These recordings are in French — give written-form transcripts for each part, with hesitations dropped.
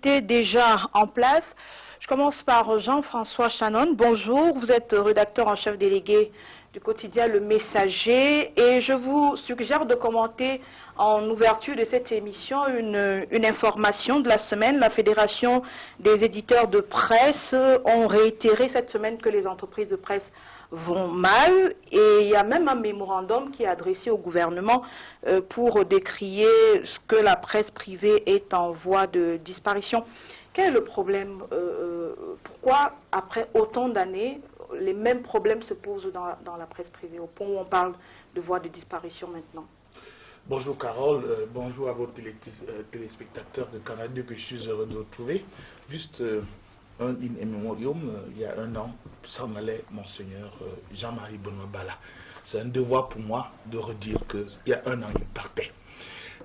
invités déjà en place. Je commence par Jean-François Chanon. Bonjour, vous êtes rédacteur en chef délégué du quotidien Le Messager et je vous suggère de commenter en ouverture de cette émission une information de la semaine. La Fédération des éditeurs de presse ont réitéré cette semaine que les entreprises de presse vont mal et il y a même un mémorandum qui est adressé au gouvernement pour décrier ce que la presse privée est en voie de disparition. Quel est le problème? Pourquoi, après autant d'années, les mêmes problèmes se posent dans la presse privée, au point où on parle de voie de disparition maintenant? Bonjour Carole, bonjour à vos téléspectateurs de Canal 2 que je suis heureux de retrouver. Juste un in memoriam, il y a un an, s'en allait Monseigneur Jean-Marie Benoît Bala. C'est un devoir pour moi de redire qu'il y a un an, il partait.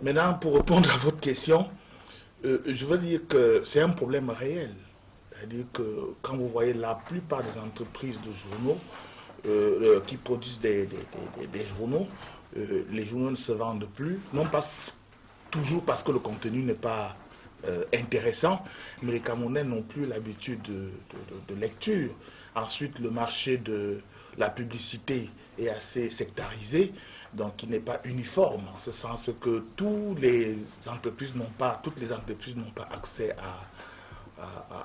Maintenant, pour répondre à votre question, je veux dire que c'est un problème réel. C'est-à-dire que quand vous voyez la plupart des entreprises de journaux qui produisent des journaux, les journaux ne se vendent plus, non pas toujours parce que le contenu n'est pas intéressant, mais les Camerounais n'ont plus l'habitude de lecture. Ensuite, le marché de la publicité est assez sectarisé, donc il n'est pas uniforme, en ce sens que toutes les entreprises n'ont pas accès à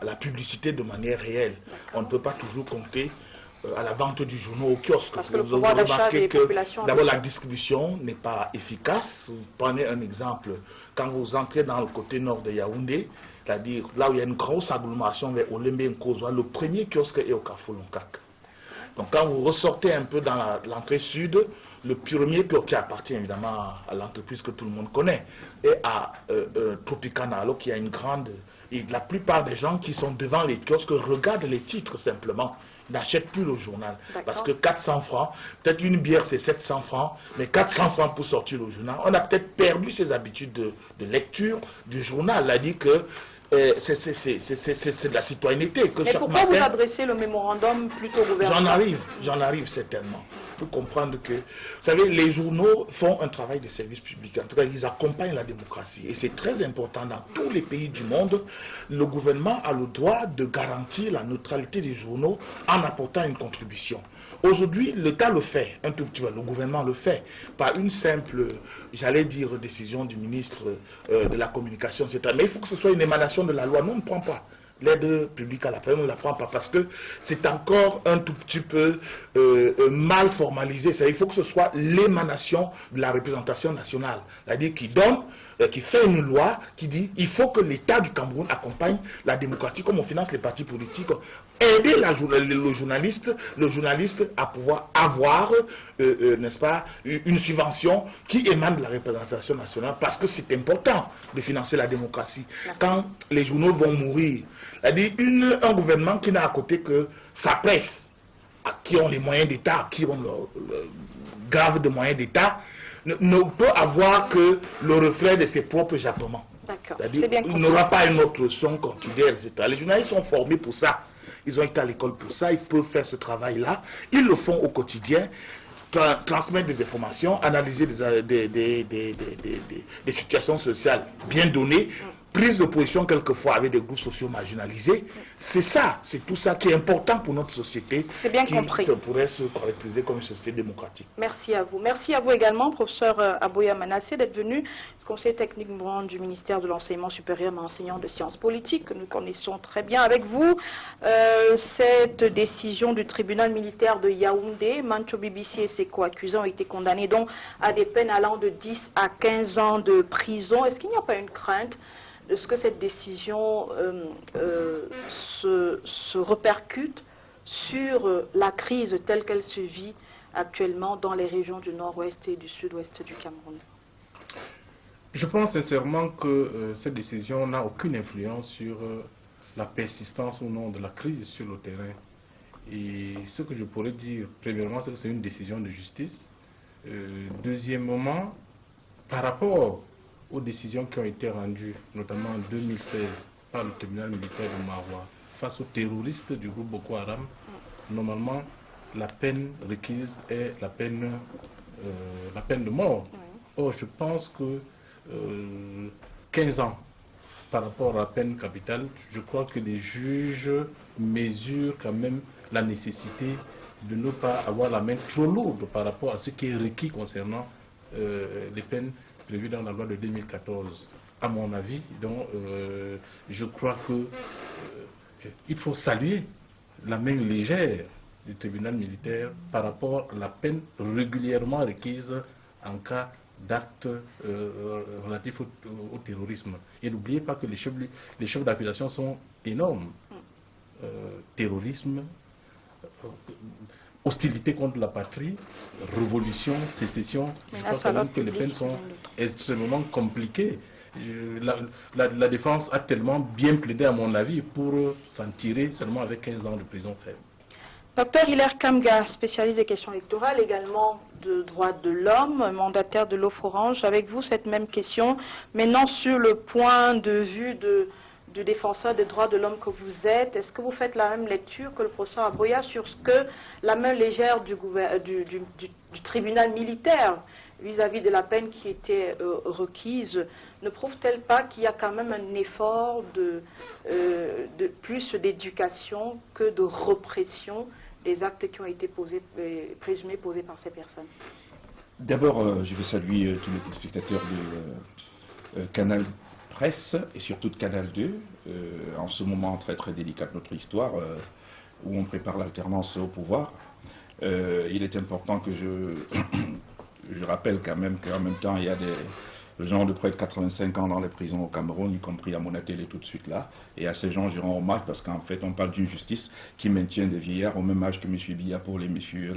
la publicité de manière réelle. On ne peut pas toujours compter à la vente du journal au kiosque. Parce que le pouvoir d'achat des populations... D'abord, la distribution n'est pas efficace. Vous prenez un exemple. Quand vous entrez dans le côté nord de Yaoundé, c'est-à-dire là où il y a une grosse agglomération vers Olembe Nkozwa, le premier kiosque est au Carrefour Lonkak. Donc quand vous ressortez un peu dans l'entrée sud, le premier kiosque qui appartient évidemment à l'entreprise que tout le monde connaît, est à Tropicana, alors qu'il y a une grande... Et la plupart des gens qui sont devant les kiosques regardent les titres simplement, n'achètent plus le journal. Parce que 400 francs, peut-être une bière c'est 700 francs, mais 400 francs pour sortir le journal. On a peut-être perdu ses habitudes de lecture du journal. Elle a dit que c'est de la citoyenneté. Que mais chaque pourquoi matin, vous adressez le mémorandum plutôt au gouvernement? J'en arrive certainement. Il faut comprendre que, vous savez, les journaux font un travail de service public. En tout cas, ils accompagnent la démocratie. Et c'est très important dans tous les pays du monde. Le gouvernement a le droit de garantir la neutralité des journaux en apportant une contribution. Aujourd'hui, l'État le fait, un tout petit peu, le gouvernement le fait, par une simple, j'allais dire, décision du ministre de la Communication, etc. Mais il faut que ce soit une émanation de la loi. Nous, on ne prend pas l'aide publique à la presse, on ne la prend pas parce que c'est encore un tout petit peu mal formalisé. Il faut que ce soit l'émanation de la représentation nationale, c'est-à-dire qui donne, qui fait une loi qui dit il faut que l'État du Cameroun accompagne la démocratie comme on finance les partis politiques, aider le journaliste à pouvoir avoir, n'est-ce pas, une subvention qui émane de la représentation nationale parce que c'est important de financer la démocratie. Quand les journaux vont mourir, c'est-à-dire un gouvernement qui n'a à côté que sa presse, qui ont les moyens d'État, qui ont grave de moyens d'État, ne peut avoir que le reflet de ses propres jappements. Il n'aura pas une autre son continuelle, etc. Les journalistes sont formés pour ça. Ils ont été à l'école pour ça, ils peuvent faire ce travail-là. Ils le font au quotidien, transmettre des informations, analyser des situations sociales bien données, prise de position quelquefois avec des groupes sociaux marginalisés. C'est ça, c'est tout ça qui est important pour notre société. C'est bien compris. Qui pourrait se caractériser comme une société démocratique. Merci à vous. Merci à vous également, professeur Aboya Manassé, d'être venu, conseiller technique du ministère de l'Enseignement supérieur, mais enseignant de sciences politiques, que nous connaissons très bien avec vous. Cette décision du tribunal militaire de Yaoundé, Mancho BBC et ses co-accusants ont été condamnés donc à des peines allant de 10 à 15 ans de prison. Est-ce qu'il n'y a pas une crainte de ce que cette décision se répercute sur la crise telle qu'elle se vit actuellement dans les régions du nord-ouest et du sud-ouest du Cameroun? Je pense sincèrement que cette décision n'a aucune influence sur la persistance ou non de la crise sur le terrain. Et ce que je pourrais dire, premièrement, c'est que c'est une décision de justice. Deuxièmement, par rapport aux décisions qui ont été rendues, notamment en 2016, par le tribunal militaire de Maroua, face aux terroristes du groupe Boko Haram, normalement, la peine requise est la peine de mort. Or, je pense que 15 ans par rapport à la peine capitale, je crois que les juges mesurent quand même la nécessité de ne pas avoir la main trop lourde par rapport à ce qui est requis concernant les peines prévues dans la loi de 2014. À mon avis, donc, je crois que il faut saluer la main légère du tribunal militaire par rapport à la peine régulièrement requise en cas d'actes relatifs au terrorisme. Et n'oubliez pas que les chefs d'accusation sont énormes. Terrorisme, hostilité contre la patrie, révolution, sécession. Je crois quand même que les peines sont extrêmement compliquées. La défense a tellement bien plaidé, à mon avis, pour s'en tirer seulement avec 15 ans de prison ferme. Docteur Hilaire Kamga, spécialiste des questions électorales, également de droits de l'homme, mandataire de l'OFORANGE. Avec vous, cette même question, maintenant sur le point de vue du défenseur des droits de l'homme que vous êtes, est-ce que vous faites la même lecture que le professeur Aboya sur ce que la main légère du tribunal militaire vis-à-vis de la peine qui était requise ne prouve-t-elle pas qu'il y a quand même un effort de plus d'éducation que de répression des actes qui ont été présumés posés par ces personnes? D'abord, je vais saluer tous les téléspectateurs de Canal Presse et surtout de Canal 2, en ce moment très très délicat de notre histoire, où on prépare l'alternance au pouvoir. Il est important que je rappelle quand même qu'en même temps, il y a des gens de près de 85 ans dans les prisons au Cameroun, y compris à Monatélé tout de suite là. Et à ces gens, je rends hommage parce qu'en fait, on parle d'une justice qui maintient des vieillards au même âge que M. Biya pour les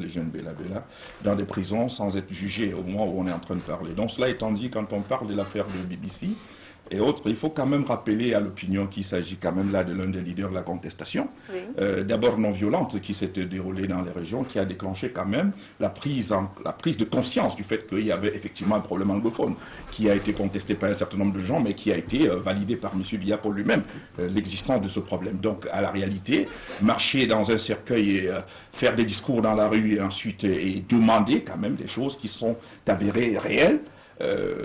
jeunes Bella Bella, dans des prisons sans être jugés au moment où on est en train de parler. Donc cela étant dit, quand on parle de l'affaire de BBC et autres, il faut quand même rappeler à l'opinion qu'il s'agit quand même là de l'un des leaders de la contestation, oui. D'abord non violente, qui s'était déroulée dans les régions, qui a déclenché quand même la prise de conscience du fait qu'il y avait effectivement un problème anglophone, qui a été contesté par un certain nombre de gens, mais qui a été validé par M. Biya pour lui-même, l'existence de ce problème. Donc à la réalité, marcher dans un cercueil et faire des discours dans la rue et ensuite et demander quand même des choses qui sont avérées réelles,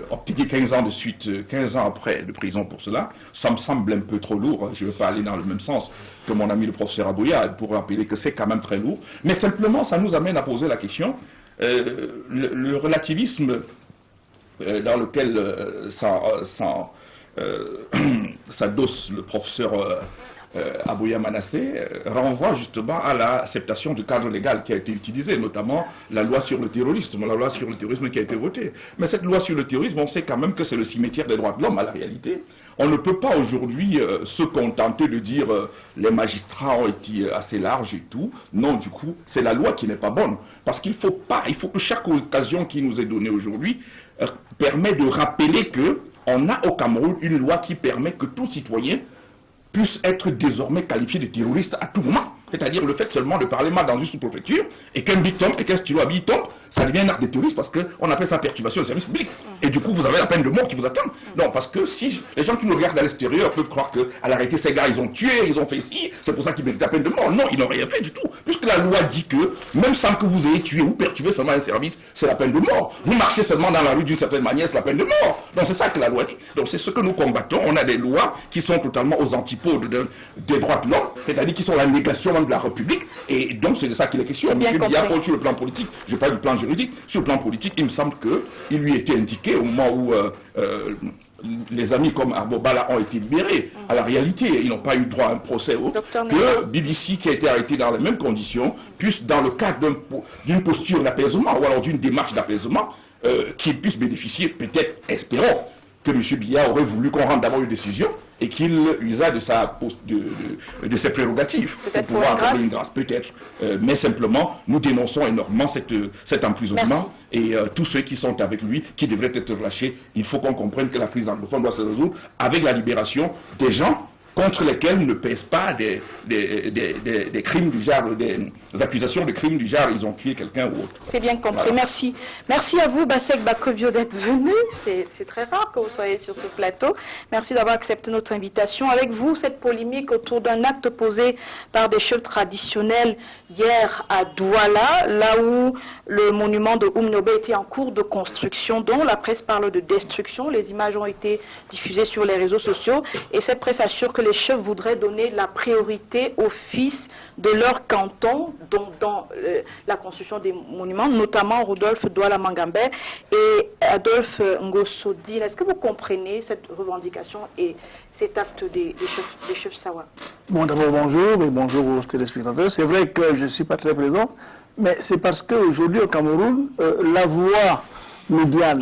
obtenir 15 ans de suite, 15 ans après de prison pour cela, ça me semble un peu trop lourd. Je ne veux pas aller dans le même sens que mon ami le professeur Aboya pour rappeler que c'est quand même très lourd. Mais simplement, ça nous amène à poser la question, le relativisme dans lequel s'adosse le professeur Aboya Manasseh renvoie justement à l'acceptation du cadre légal qui a été utilisé, notamment la loi sur le terrorisme, qui a été votée. Mais cette loi sur le terrorisme, on sait quand même que c'est le cimetière des droits de l'homme à la réalité. On ne peut pas aujourd'hui se contenter de dire les magistrats ont été assez larges et tout. Non, du coup, c'est la loi qui n'est pas bonne. Parce qu'il faut que chaque occasion qui nous est donnée aujourd'hui permet de rappeler qu'on a au Cameroun une loi qui permet que tout citoyen puisse être désormais qualifié de terroriste à tout moment. C'est-à-dire le fait seulement de parler mal dans une sous-préfecture et qu'un bic tombe et qu'un stylo à billes tombe, ça devient un acte de terroriste parce qu'on appelle ça perturbation du service public. Et du coup, vous avez la peine de mort qui vous attend. Non, parce que si les gens qui nous regardent à l'extérieur peuvent croire qu'à la réalité, ces gars, ils ont tué, ils ont fait ci, c'est pour ça qu'ils méritent la peine de mort. Non, ils n'ont rien fait du tout. Puisque la loi dit que même sans que vous ayez tué ou perturbé seulement un service, c'est la peine de mort. Vous marchez seulement dans la rue d'une certaine manière, c'est la peine de mort. Donc c'est ça que la loi dit. Donc c'est ce que nous combattons. On a des lois qui sont totalement aux antipodes des droits de l'homme, c'est-à-dire qui sont la négation même de la République. Et donc c'est de ça qu'il est question. Monsieur Biya, sur le plan politique, je parle du plan juridique, sur le plan politique, il me semble qu'il lui était indiqué au moment où les amis comme Arbobala ont été libérés. À la réalité, ils n'ont pas eu droit à un procès autre que BBC, qui a été arrêté dans les mêmes conditions, puisse, dans le cadre d'une posture d'apaisement ou alors d'une démarche d'apaisement, qu'il puisse bénéficier, peut-être, espérons, que M. Biya aurait voulu qu'on rende d'abord une décision et qu'il usa de ses prérogatives pour pouvoir avoir une grâce, peut-être. Mais simplement, nous dénonçons énormément cet emprisonnement. Et tous ceux qui sont avec lui, qui devraient être relâchés, il faut qu'on comprenne que la crise anglophone doit se résoudre avec la libération des gens contre lesquels ne pèsent pas des crimes du genre, des accusations de crimes du genre, ils ont tué quelqu'un ou autre. C'est bien compris, Voilà. merci. Merci à vous, Bassek Bakobio, d'être venu. C'est très rare que vous soyez sur ce plateau. Merci d'avoir accepté notre invitation. Avec vous, cette polémique autour d'un acte posé par des chefs traditionnels hier à Douala, là où le monument de Oumnobe était en cours de construction, dont la presse parle de destruction. Les images ont été diffusées sur les réseaux sociaux et cette presse assure que les chefs voudraient donner la priorité aux fils de leur canton dans la construction des monuments, notamment Rodolphe Douala Mangambe et Adolphe Ngosodine. Est-ce que vous comprenez cette revendication et cet acte des chefs Sawa? Bon, d'abord, bonjour et bonjour aux téléspectateurs. C'est vrai que je ne suis pas très présent, mais c'est parce qu'aujourd'hui au Cameroun, la voix médiane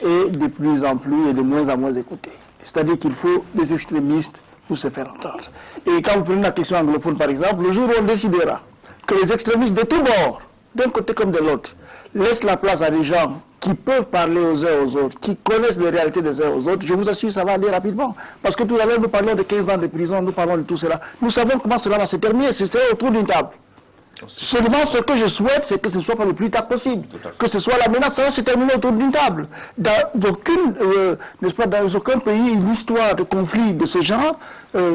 est de plus en plus et de moins en moins écoutée. C'est-à-dire qu'il faut des extrémistes pour se faire entendre. Et quand vous prenez la question anglophone, par exemple, le jour où on décidera que les extrémistes de tous bords, d'un côté comme de l'autre, laissent la place à des gens qui peuvent parler aux uns aux autres, qui connaissent les réalités des uns aux autres, je vous assure, ça va aller rapidement. Parce que tout à l'heure, nous parlons de 15 ans de prison, nous parlons de tout cela. Nous savons comment cela va se terminer, c'est autour d'une table. Seulement, ce que je souhaite, c'est que ce soit pas le plus tard possible. Que ce soit la menace, ça va se terminer autour d'une table. Dans aucun pays, l'histoire de conflits de ce genre,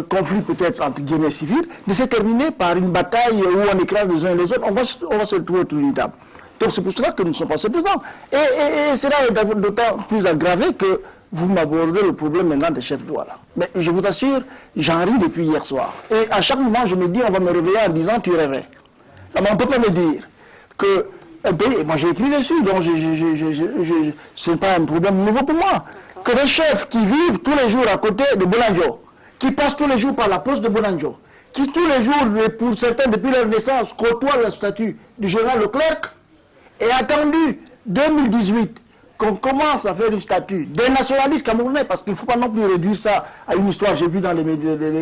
conflit peut-être entre guillemets civils, ne s'est terminée par une bataille où on écrase les uns et les autres. On va se retrouver autour d'une table. Donc c'est pour cela que nous ne sommes pas présents. Et c'est là d'autant plus aggravé que vous m'abordez le problème maintenant des chefs Douala. Mais je vous assure, j'en ris depuis hier soir. Et à chaque moment, je me dis, on va me réveiller en disant, tu rêvais. Non, mais on ne peut pas me dire que un pays, et moi j'ai écrit dessus, donc ce n'est pas un problème nouveau pour moi, que des chefs qui vivent tous les jours à côté de Bolanjo, qui passent tous les jours par la poste de Bolanjo, qui tous les jours, pour certains depuis leur naissance, côtoient le statut du général Leclerc, et attendu 2018 qu'on commence à faire une statue des nationalistes camerounais, parce qu'il ne faut pas non plus réduire ça à une histoire, j'ai vu dans les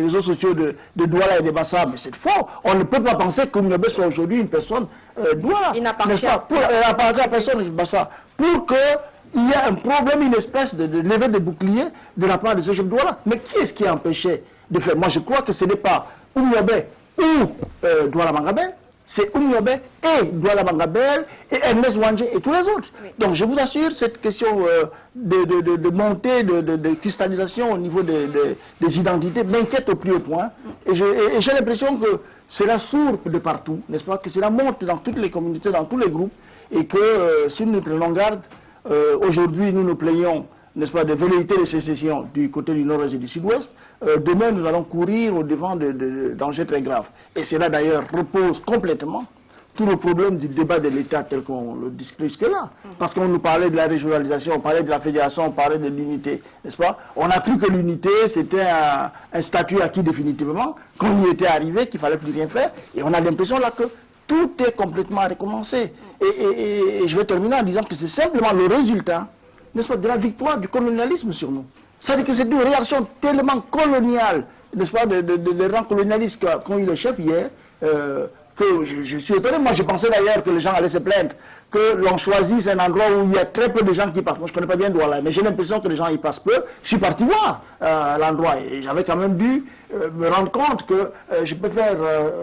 réseaux sociaux de Douala et de Bassa, mais c'est faux. On ne peut pas penser qu'Oumnobe soit aujourd'hui une personne Douala. Il n'appartient pas à personne Bassa. Pour qu'il y ait un problème, une espèce de levée de bouclier de la part de ce chef Douala. Mais qui est-ce qui a empêché de faire? Moi, je crois que ce n'est pas Oumnobe ou Douala Mangabel, c'est Oumnobe et Douala Mangabel et Ernest Wangé et tous les autres. Oui. Donc je vous assure, cette question de montée, de cristallisation au niveau des identités m'inquiète au plus haut point. Et j'ai l'impression que cela sourd de partout, n'est-ce pas, que cela monte dans toutes les communautés, dans tous les groupes, et que si nous prenons garde, aujourd'hui nous nous plaignons, n'est-ce pas, de velléités de sécession du côté du nord-est et du sud-ouest, demain nous allons courir au devant de dangers très graves. Et cela d'ailleurs repose complètement tout le problème du débat de l'État tel qu'on le discute jusque-là. Parce qu'on nous parlait de la régionalisation, on parlait de la fédération, on parlait de l'unité, n'est-ce pas? On a cru que l'unité c'était un statut acquis définitivement, qu'on y était arrivé, qu'il ne fallait plus rien faire, et on a l'impression là que tout est complètement à recommencer. Et je vais terminer en disant que c'est simplement le résultat, n'est-ce pas, de la victoire du colonialisme sur nous. C'est-à-dire que c'est une réaction tellement coloniale, n'est-ce pas, des rangs colonialistes qu'ont eu le chef hier, que je suis étonné. Moi, je pensais d'ailleurs que les gens allaient se plaindre, que l'on choisisse un endroit où il y a très peu de gens qui passent. Moi, je ne connais pas bien Douala, mais j'ai l'impression que les gens y passent peu. Je suis parti voir l'endroit et j'avais quand même dû me rendre compte que je peux faire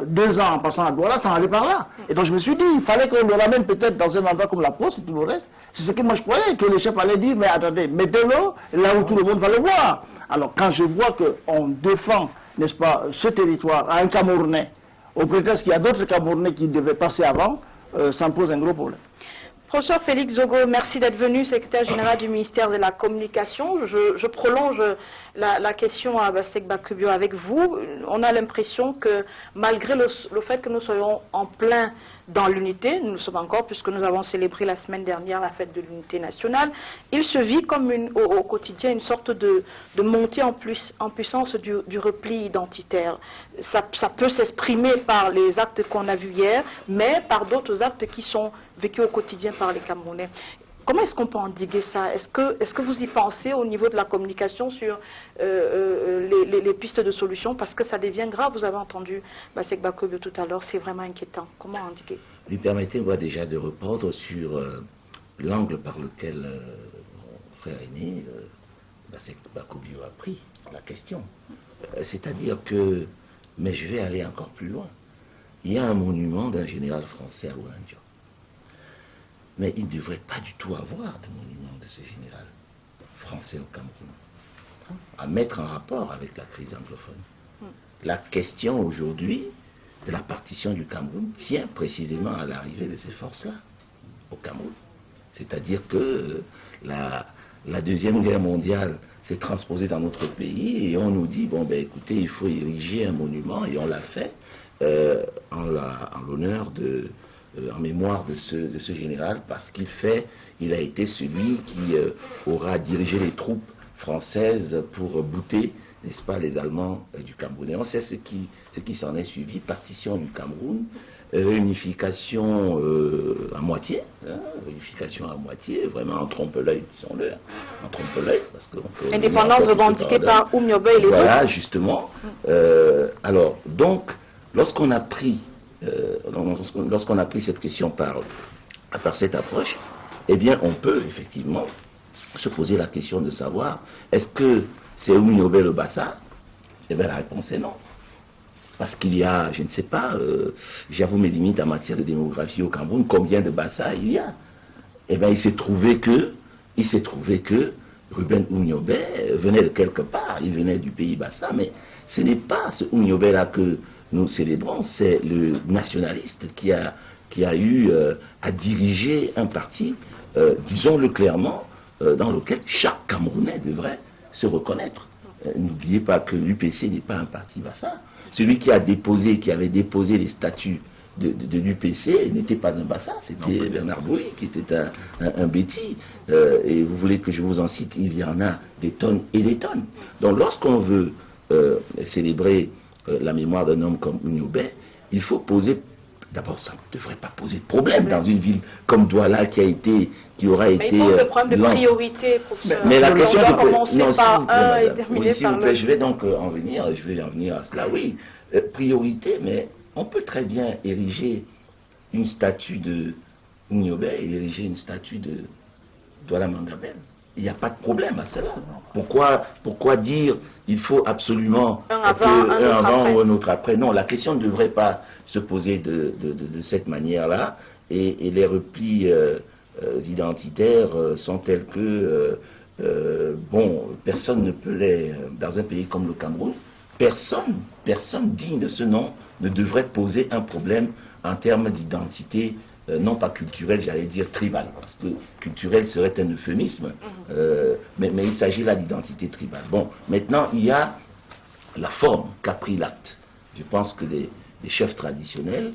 2 ans en passant à Douala sans aller par là. Et donc je me suis dit, il fallait qu'on le ramène peut-être dans un endroit comme la Poste et tout le reste. C'est ce que moi je croyais, que les chefs allaient dire, mais attendez, mettez-le là où tout le monde va le voir. Alors quand je vois qu'on défend, n'est-ce pas, ce territoire à un Camerounais, au prétexte qu'il y a d'autres Camerounais qui devaient passer avant, ça me pose un gros problème. Professeur Félix Zogo, merci d'être venu, secrétaire général du ministère de la Communication. Je prolonge la question à Bassek Bakobio avec vous. On a l'impression que malgré le fait que nous soyons en plein dans l'unité, nous le sommes encore puisque nous avons célébré la semaine dernière la fête de l'unité nationale, il se vit comme au quotidien une sorte de montée en puissance du repli identitaire. Ça peut s'exprimer par les actes qu'on a vus hier, mais par d'autres actes qui sont vécus au quotidien par les Camerounais. Comment est-ce qu'on peut endiguer ça? Est-ce que vous y pensez au niveau de la communication sur les pistes de solutions? Parce que ça devient grave, vous avez entendu Bassek Bakobio tout à l'heure, c'est vraiment inquiétant. Comment endiguer? Lui permettez-moi déjà de reprendre sur l'angle par lequel mon frère aîné, Bassek Bakobio, a pris la question. C'est-à-dire que, mais je vais aller encore plus loin. Il y a un monument d'un général français à Oulandio. Mais il ne devrait pas du tout avoir de monument de ce général français au Cameroun, à mettre en rapport avec la crise anglophone. La question aujourd'hui de la partition du Cameroun tient précisément à l'arrivée de ces forces-là au Cameroun. C'est-à-dire que la Deuxième Guerre mondiale s'est transposée dans notre pays et on nous dit, bon ben écoutez, il faut ériger un monument et on l'a fait en l'honneur en mémoire de ce général parce il a été celui qui aura dirigé les troupes françaises pour bouter, n'est-ce pas, les Allemands du Cameroun. Et on sait ce qui s'en est suivi, partition du Cameroun, réunification à moitié, réunification à moitié, vraiment en trompe-l'œil, disons-le, en trompe-l'œil, parce que... Indépendance revendiquée par Oumiobe et les autres. Voilà, justement. Alors, donc, lorsqu'on a pris cette question par cette approche, eh bien, on peut effectivement se poser la question de savoir, est-ce que c'est Oumiobe le Bassa? Eh bien, la réponse est non. Parce qu'il y a, je ne sais pas, j'avoue mes limites en matière de démographie au Cameroun, combien de Bassa il y a? Eh bien, il s'est trouvé que Ruben Oumiobe venait de quelque part, il venait du pays Bassa, mais ce n'est pas ce Oumiobe-là que nous célébrons, c'est le nationaliste qui a eu à diriger un parti, disons-le clairement, dans lequel chaque Camerounais devrait se reconnaître. N'oubliez pas que l'UPC n'est pas un parti Bassa. Celui qui avait déposé les statuts de l'UPC n'était pas un Bassa, c'était Bernard Bouli qui était un Béti. Et vous voulez que je vous en cite, il y en a des tonnes et des tonnes. Donc lorsqu'on veut célébrer la mémoire d'un homme comme Oumiobe, il faut poser... D'abord, ça ne devrait pas poser de problème dans une ville comme Douala qui aura été... Mais il pose le problème de priorité, professeur. Mais la question de commencer par un et terminer par l'autre. Je vais donc en venir à cela. Oui, priorité, mais on peut très bien ériger une statue de Oumiobe et ériger une statue de Douala Mangabel. Il n'y a pas de problème à cela. Pourquoi dire il faut absolument un avant ou un autre après? Non, la question ne devrait pas se poser de cette manière-là. Et les replis identitaires sont tels que, personne ne peut les... Dans un pays comme le Cameroun, personne digne de ce nom ne devrait poser un problème en termes d'identité, non pas culturelle, j'allais dire tribale, parce que culturel serait un euphémisme, mais il s'agit là d'identité tribale. Bon, maintenant, il y a la forme qu'a pris l'acte. Je pense que des chefs traditionnels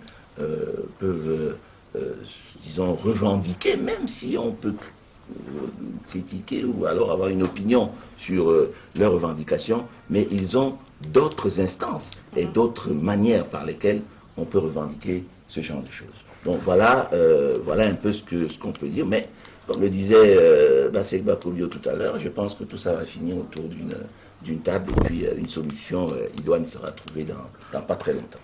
peuvent, disons, revendiquer, même si on peut critiquer ou alors avoir une opinion sur leurs revendications, mais ils ont d'autres instances et d'autres manières par lesquelles on peut revendiquer ce genre de choses. Donc voilà un peu ce qu'on peut dire, mais comme le disait Bassek Kobio tout à l'heure, je pense que tout ça va finir autour d'une table et puis une solution idoine sera trouvée dans pas très longtemps.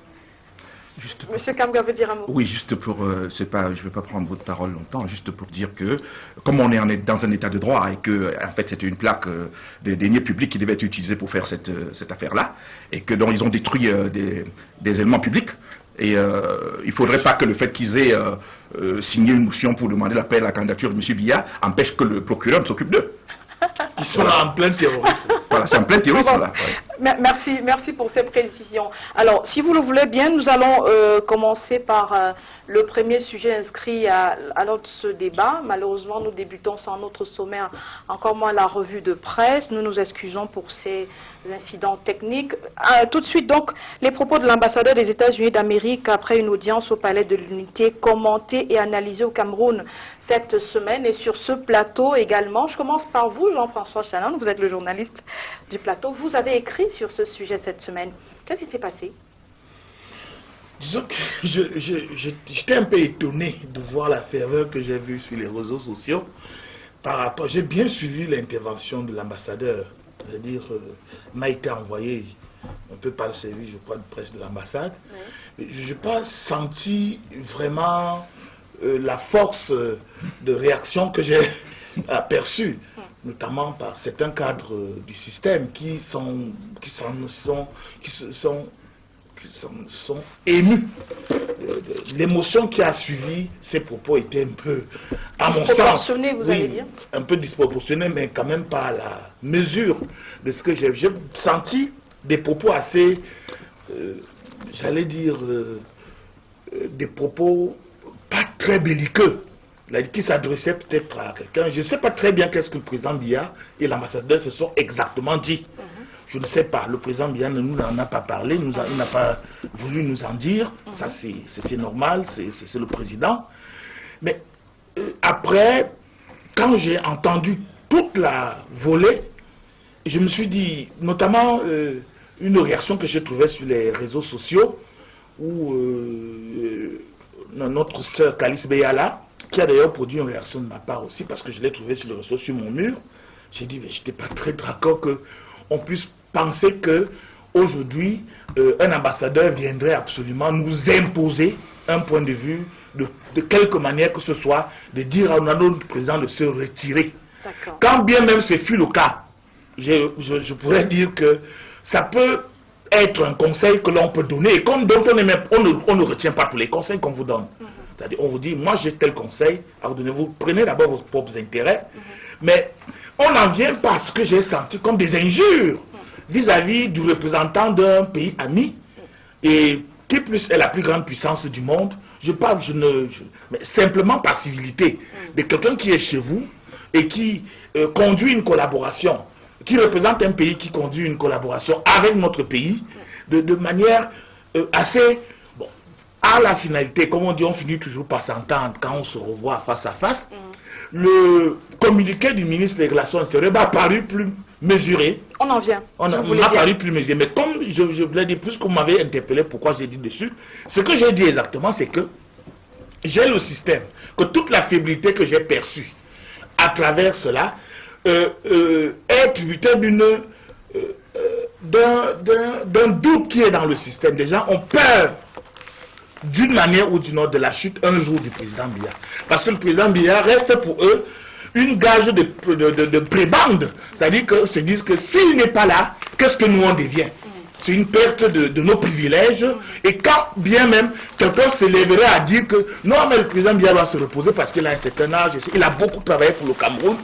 Monsieur Kamga veut dire un mot. Oui, juste pour, je ne vais pas prendre votre parole longtemps, juste pour dire que, comme on est dans un état de droit et que, en fait, c'était une plaque des deniers publics qui devait être utilisée pour faire cette affaire-là, et que donc ils ont détruit des éléments publics, et il ne faudrait pas que le fait qu'ils aient signé une motion pour demander l'appel à la candidature de M. Biya empêche que le procureur ne s'occupe d'eux. Ils sont là en plein terrorisme. Voilà, c'est en plein terrorisme là. Ouais. Merci pour ces précisions. Alors, si vous le voulez bien, nous allons commencer par le premier sujet inscrit à l'ordre de ce débat. Malheureusement, nous débutons sans notre sommaire, encore moins la revue de presse. Nous nous excusons pour ces incidents techniques. Tout de suite, donc, les propos de l'ambassadeur des États-Unis d'Amérique après une audience au Palais de l'Unité, commentée et analysée au Cameroun cette semaine et sur ce plateau également. Je commence par vous, Jean-François Chanon, vous êtes le journaliste du plateau. Vous avez écrit sur ce sujet cette semaine. Qu'est-ce qui s'est passé? Disons que j'étais un peu étonné de voir la ferveur que j'ai vue sur les réseaux sociaux par rapport... J'ai bien suivi l'intervention de l'ambassadeur. C'est-à-dire, m'a été envoyé un peu par le service, je crois, de presse de l'ambassade. Oui. Je n'ai pas senti vraiment la force de réaction que j'ai aperçue. notamment par certains cadres du système qui sont émus. L'émotion qui a suivi ces propos était un peu, à mon sens, vous allez dire. un peu disproportionné, mais quand même pas à la mesure de ce que j'ai senti, des propos assez, j'allais dire, des propos pas très belliqueux, qui s'adressait peut-être à quelqu'un. Je ne sais pas très bien qu'est-ce que le président Biya et l'ambassadeur se sont exactement dit. Je ne sais pas. Le président Biya ne nous en a pas parlé, il n'a pas voulu nous en dire. Ça, c'est normal, c'est le président. Mais après, quand j'ai entendu toute la volée, je me suis dit, notamment une réaction que j'ai trouvée sur les réseaux sociaux, où notre sœur Calice Beyala, qui a d'ailleurs produit une réaction de ma part aussi, parce que je l'ai trouvée sur les réseaux, sur mon mur, j'ai dit, mais je n'étais pas très d'accord qu'on puisse penser qu'aujourd'hui, un ambassadeur viendrait absolument nous imposer un point de vue, de quelque manière que ce soit, de dire à notre président de se retirer. Quand bien même ce fut le cas, je pourrais dire que ça peut être un conseil que l'on peut donner, et comme donc on ne retient pas tous les conseils qu'on vous donne. C'est-à-dire, on vous dit, moi j'ai tel conseil à vous donner, vous prenez d'abord vos propres intérêts, mais on en vient pas à ce que j'ai senti comme des injures vis-à-vis du représentant d'un pays ami, et qui plus est la plus grande puissance du monde. Je parle, mais simplement par civilité, de quelqu'un qui est chez vous et qui conduit une collaboration, qui représente un pays qui conduit une collaboration avec notre pays, de manière assez... Bon, à la finalité, comme on dit, on finit toujours par s'entendre quand on se revoit face à face. Le communiqué du ministre des Relations extérieures m'a paru plus mesuré. On en vient. M'a paru plus mesuré. Mais comme je l'ai dit, puisque vous m'avez interpellé, pourquoi j'ai dit dessus, ce que j'ai dit exactement, c'est que j'ai le système, que toute la faiblité que j'ai perçue à travers cela est tributaire d'un doute qui est dans le système. Les gens ont peur d'une manière ou d'une autre de la chute un jour du président Biya. Parce que le président Biya reste pour eux une gage de prébande. C'est-à-dire qu'ils se disent que s'il n'est pas là, qu'est-ce que nous on devient? C'est une perte de nos privilèges. Et quand bien même quelqu'un se lèverait à dire que non, mais le président Biya doit se reposer parce qu'il a un certain âge, il a beaucoup travaillé pour le Cameroun,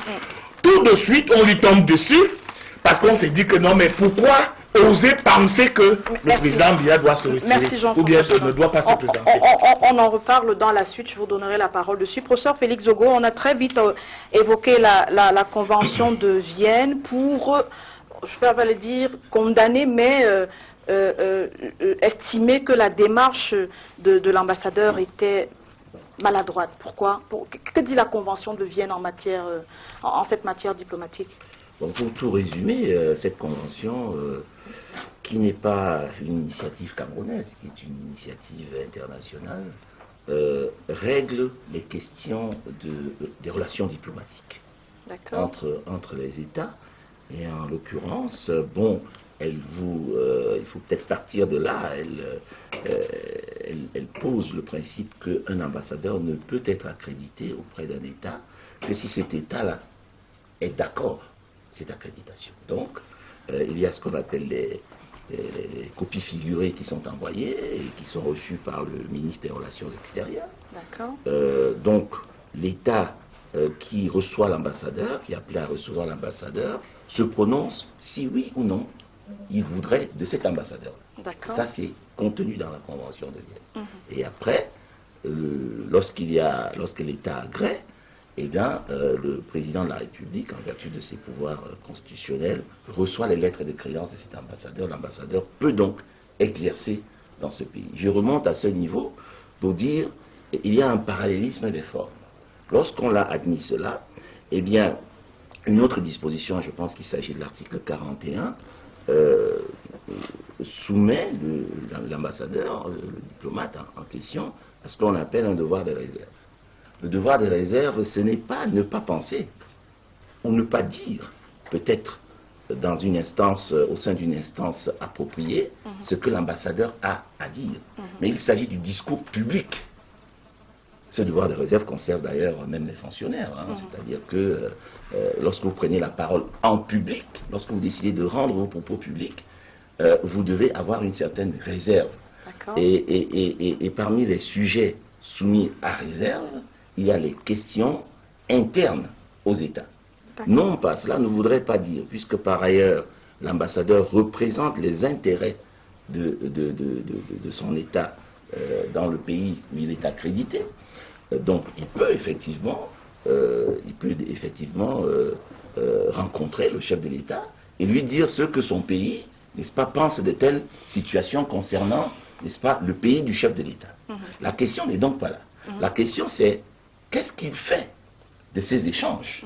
tout de suite on lui tombe dessus parce qu'on s'est dit que non, mais pourquoi oser penser que le président Biya doit se retirer ou bien ne doit pas se présenter. On en reparle dans la suite, je vous donnerai la parole dessus. Professeur Félix Zogo, on a très vite évoqué la convention de Vienne pour, je ne peux pas le dire condamner, mais estimer que la démarche de l'ambassadeur était maladroite. Pourquoi? Que dit la convention de Vienne en cette matière diplomatique? Bon, pour tout résumer, cette convention, qui n'est pas une initiative camerounaise, qui est une initiative internationale, règle les questions des relations diplomatiques entre les États. Et en l'occurrence, bon, il faut peut-être partir de là. Elle pose le principe qu'un ambassadeur ne peut être accrédité auprès d'un État que si cet État-là est d'accord cette accréditation. Donc, il y a ce qu'on appelle les copies figurées qui sont envoyées et qui sont reçues par le ministre des Relations extérieures. D'accord. Donc, l'État qui reçoit l'ambassadeur, qui est appelé à recevoir l'ambassadeur, se prononce si oui ou non il voudrait de cet ambassadeur. D'accord. Ça, c'est contenu dans la Convention de Vienne. Et après, lorsque l'État agrée, eh bien, le président de la République, en vertu de ses pouvoirs constitutionnels, reçoit les lettres de créance de cet ambassadeur. L'ambassadeur peut donc exercer dans ce pays. Je remonte à ce niveau pour dire qu'il y a un parallélisme des formes. Lorsqu'on l'a admis cela, eh bien, une autre disposition, je pense qu'il s'agit de l'article 41, soumet l'ambassadeur, le diplomate en question, à ce qu'on appelle un devoir de réserve. Le devoir de réserve, ce n'est pas ne pas penser ou ne pas dire, peut-être dans une instance, au sein d'une instance appropriée, ce que l'ambassadeur a à dire. Mais il s'agit du discours public. Ce devoir de réserve conserve d'ailleurs même les fonctionnaires. C'est-à-dire que lorsque vous prenez la parole en public, lorsque vous décidez de rendre vos propos publics, vous devez avoir une certaine réserve. Et parmi les sujets soumis à réserve, il y a les questions internes aux États. Non pas, cela ne voudrait pas dire, puisque par ailleurs, l'ambassadeur représente les intérêts de son État dans le pays où il est accrédité. Donc il peut effectivement rencontrer le chef de l'État et lui dire ce que son pays, n'est-ce pas, pense de telles situations concernant, n'est-ce pas, le pays du chef de l'État. La question n'est donc pas là. La question c'est, qu'est-ce qu'il fait de ces échanges?